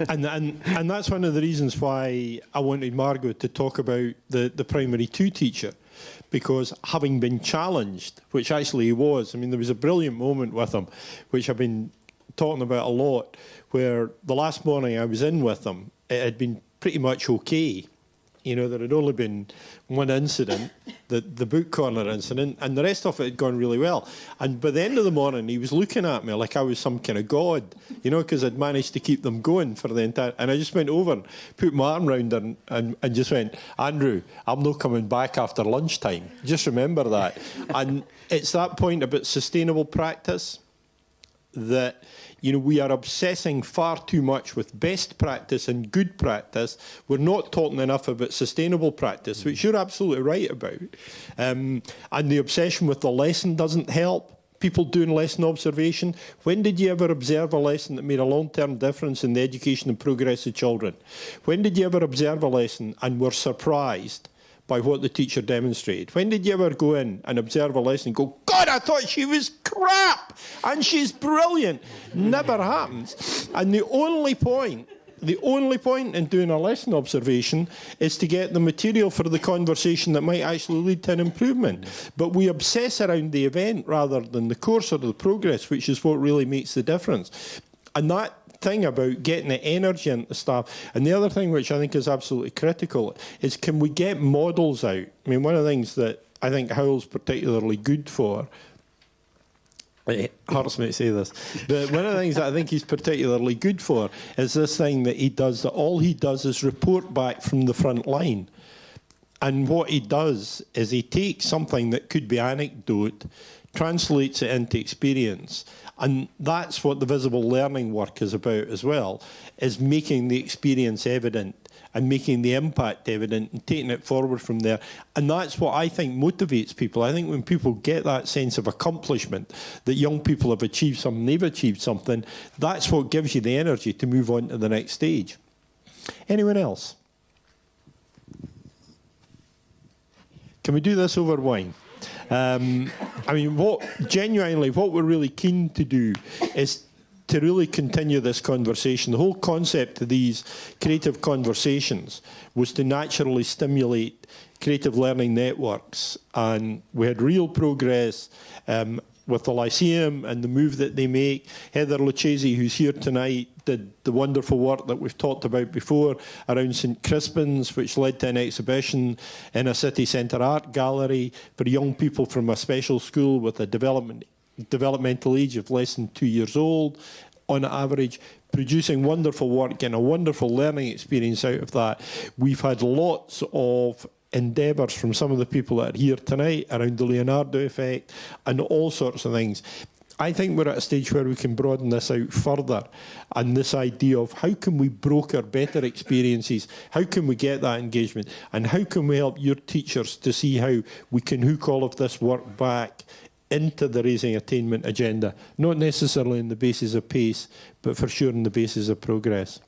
and that's one of the reasons why I wanted Margot to talk about the primary 2 teacher, because having been challenged, which actually he was, there was a brilliant moment with him, which I've been talking about a lot, where the last morning I was in with him, it had been pretty much okay. There had only been one incident, the book corner incident, and the rest of it had gone really well. And by the end of the morning, he was looking at me like I was some kind of god, because I'd managed to keep them going for the entire... And I just went over and put my arm round her and just went, Andrew, I'm not coming back after lunchtime. Just remember that. And it's that point about sustainable practice that... we are obsessing far too much with best practice and good practice. We're not talking enough about sustainable practice, which you're absolutely right about. And the obsession with the lesson doesn't help. People doing lesson observation. When did you ever observe a lesson that made a long-term difference in the education and progress of children? When did you ever observe a lesson and were surprised by what the teacher demonstrated? When did you ever go in and observe a lesson and go, God, I thought she was crap and she's brilliant? Never happens. And the only point in doing a lesson observation is to get the material for the conversation that might actually lead to an improvement. But we obsess around the event rather than the course or the progress, which is what really makes the difference. And that thing about getting the energy into staff. And the other thing which I think is absolutely critical is, can we get models out? One of the things that I think Hywel's particularly good for, it hurts me to say this, but one of the things that I think he's particularly good for is this thing that he does, that all he does is report back from the front line. And what he does is he takes something that could be anecdote, translates it into experience. And that's what the visible learning work is about as well, is making the experience evident and making the impact evident and taking it forward from there. And that's what I think motivates people. I think when people get that sense of accomplishment, that young people have achieved something, they've achieved something, that's what gives you the energy to move on to the next stage. Anyone else? Can we do this over wine? What we're really keen to do is to really continue this conversation. The whole concept of these creative conversations was to naturally stimulate creative learning networks, and we had real progress with the Lyceum and the move that they make. Heather Lucchese, who's here tonight, did the wonderful work that we've talked about before around St Crispin's, which led to an exhibition in a city centre art gallery for young people from a special school with a developmental age of less than 2 years old, on average, producing wonderful work, getting a wonderful learning experience out of that. We've had lots of endeavours from some of the people that are here tonight around the Leonardo effect and all sorts of things. I think we're at a stage where we can broaden this out further, and this idea of how can we broker better experiences, how can we get that engagement, and how can we help your teachers to see how we can hook all of this work back into the Raising Attainment agenda, not necessarily on the basis of pace, but for sure on the basis of progress.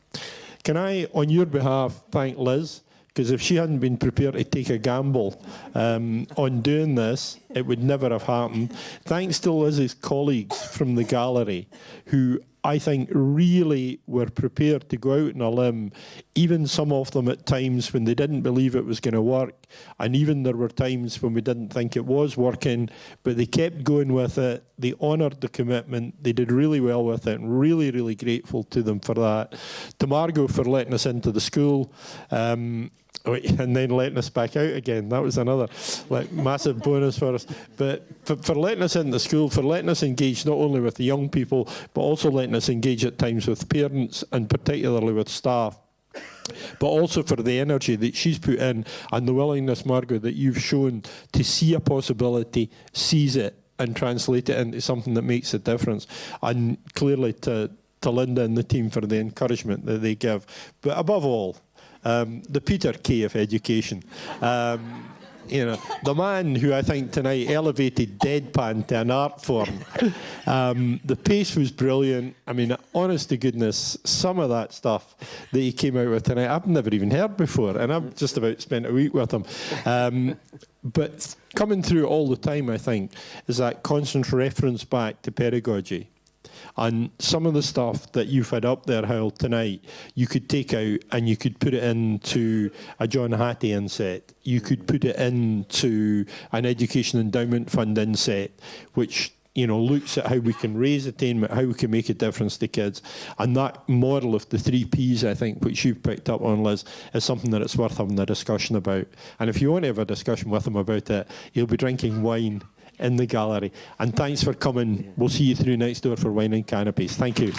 Can I, on your behalf, thank Liz? Because if she hadn't been prepared to take a gamble on doing this, it would never have happened. Thanks to Liz's colleagues from the gallery, who I think, really were prepared to go out on a limb, even some of them at times when they didn't believe it was going to work, and even there were times when we didn't think it was working, but they kept going with it. They honoured the commitment. They did really well with it, and really, really grateful to them for that. To Margot for letting us into the school, and then letting us back out again. That was another massive bonus for us. But for letting us into school, for letting us engage not only with the young people, but also letting us engage at times with parents and particularly with staff. But also for the energy that she's put in and the willingness, Margot, that you've shown to see a possibility, seize it, and translate it into something that makes a difference. And clearly to Linda and the team for the encouragement that they give. But above all, the Peter Kay of education. The man who I think tonight elevated deadpan to an art form. The pace was brilliant. I mean, honest to goodness, some of that stuff that he came out with tonight, I've never even heard before, and I've just about spent a week with him. But coming through all the time, I think, is that constant reference back to pedagogy. And some of the stuff that you've had up there, Hywel, tonight, you could take out and you could put it into a John Hattie inset. You could put it into an Education Endowment Fund inset, which looks at how we can raise attainment, how we can make a difference to kids. And that model of the 3 Ps, I think, which you've picked up on, Liz, is something that it's worth having a discussion about. And if you want to have a discussion with him about it, he'll be drinking wine in the gallery. And thanks for coming. We'll see you through next door for Wine and Canopies. Thank you.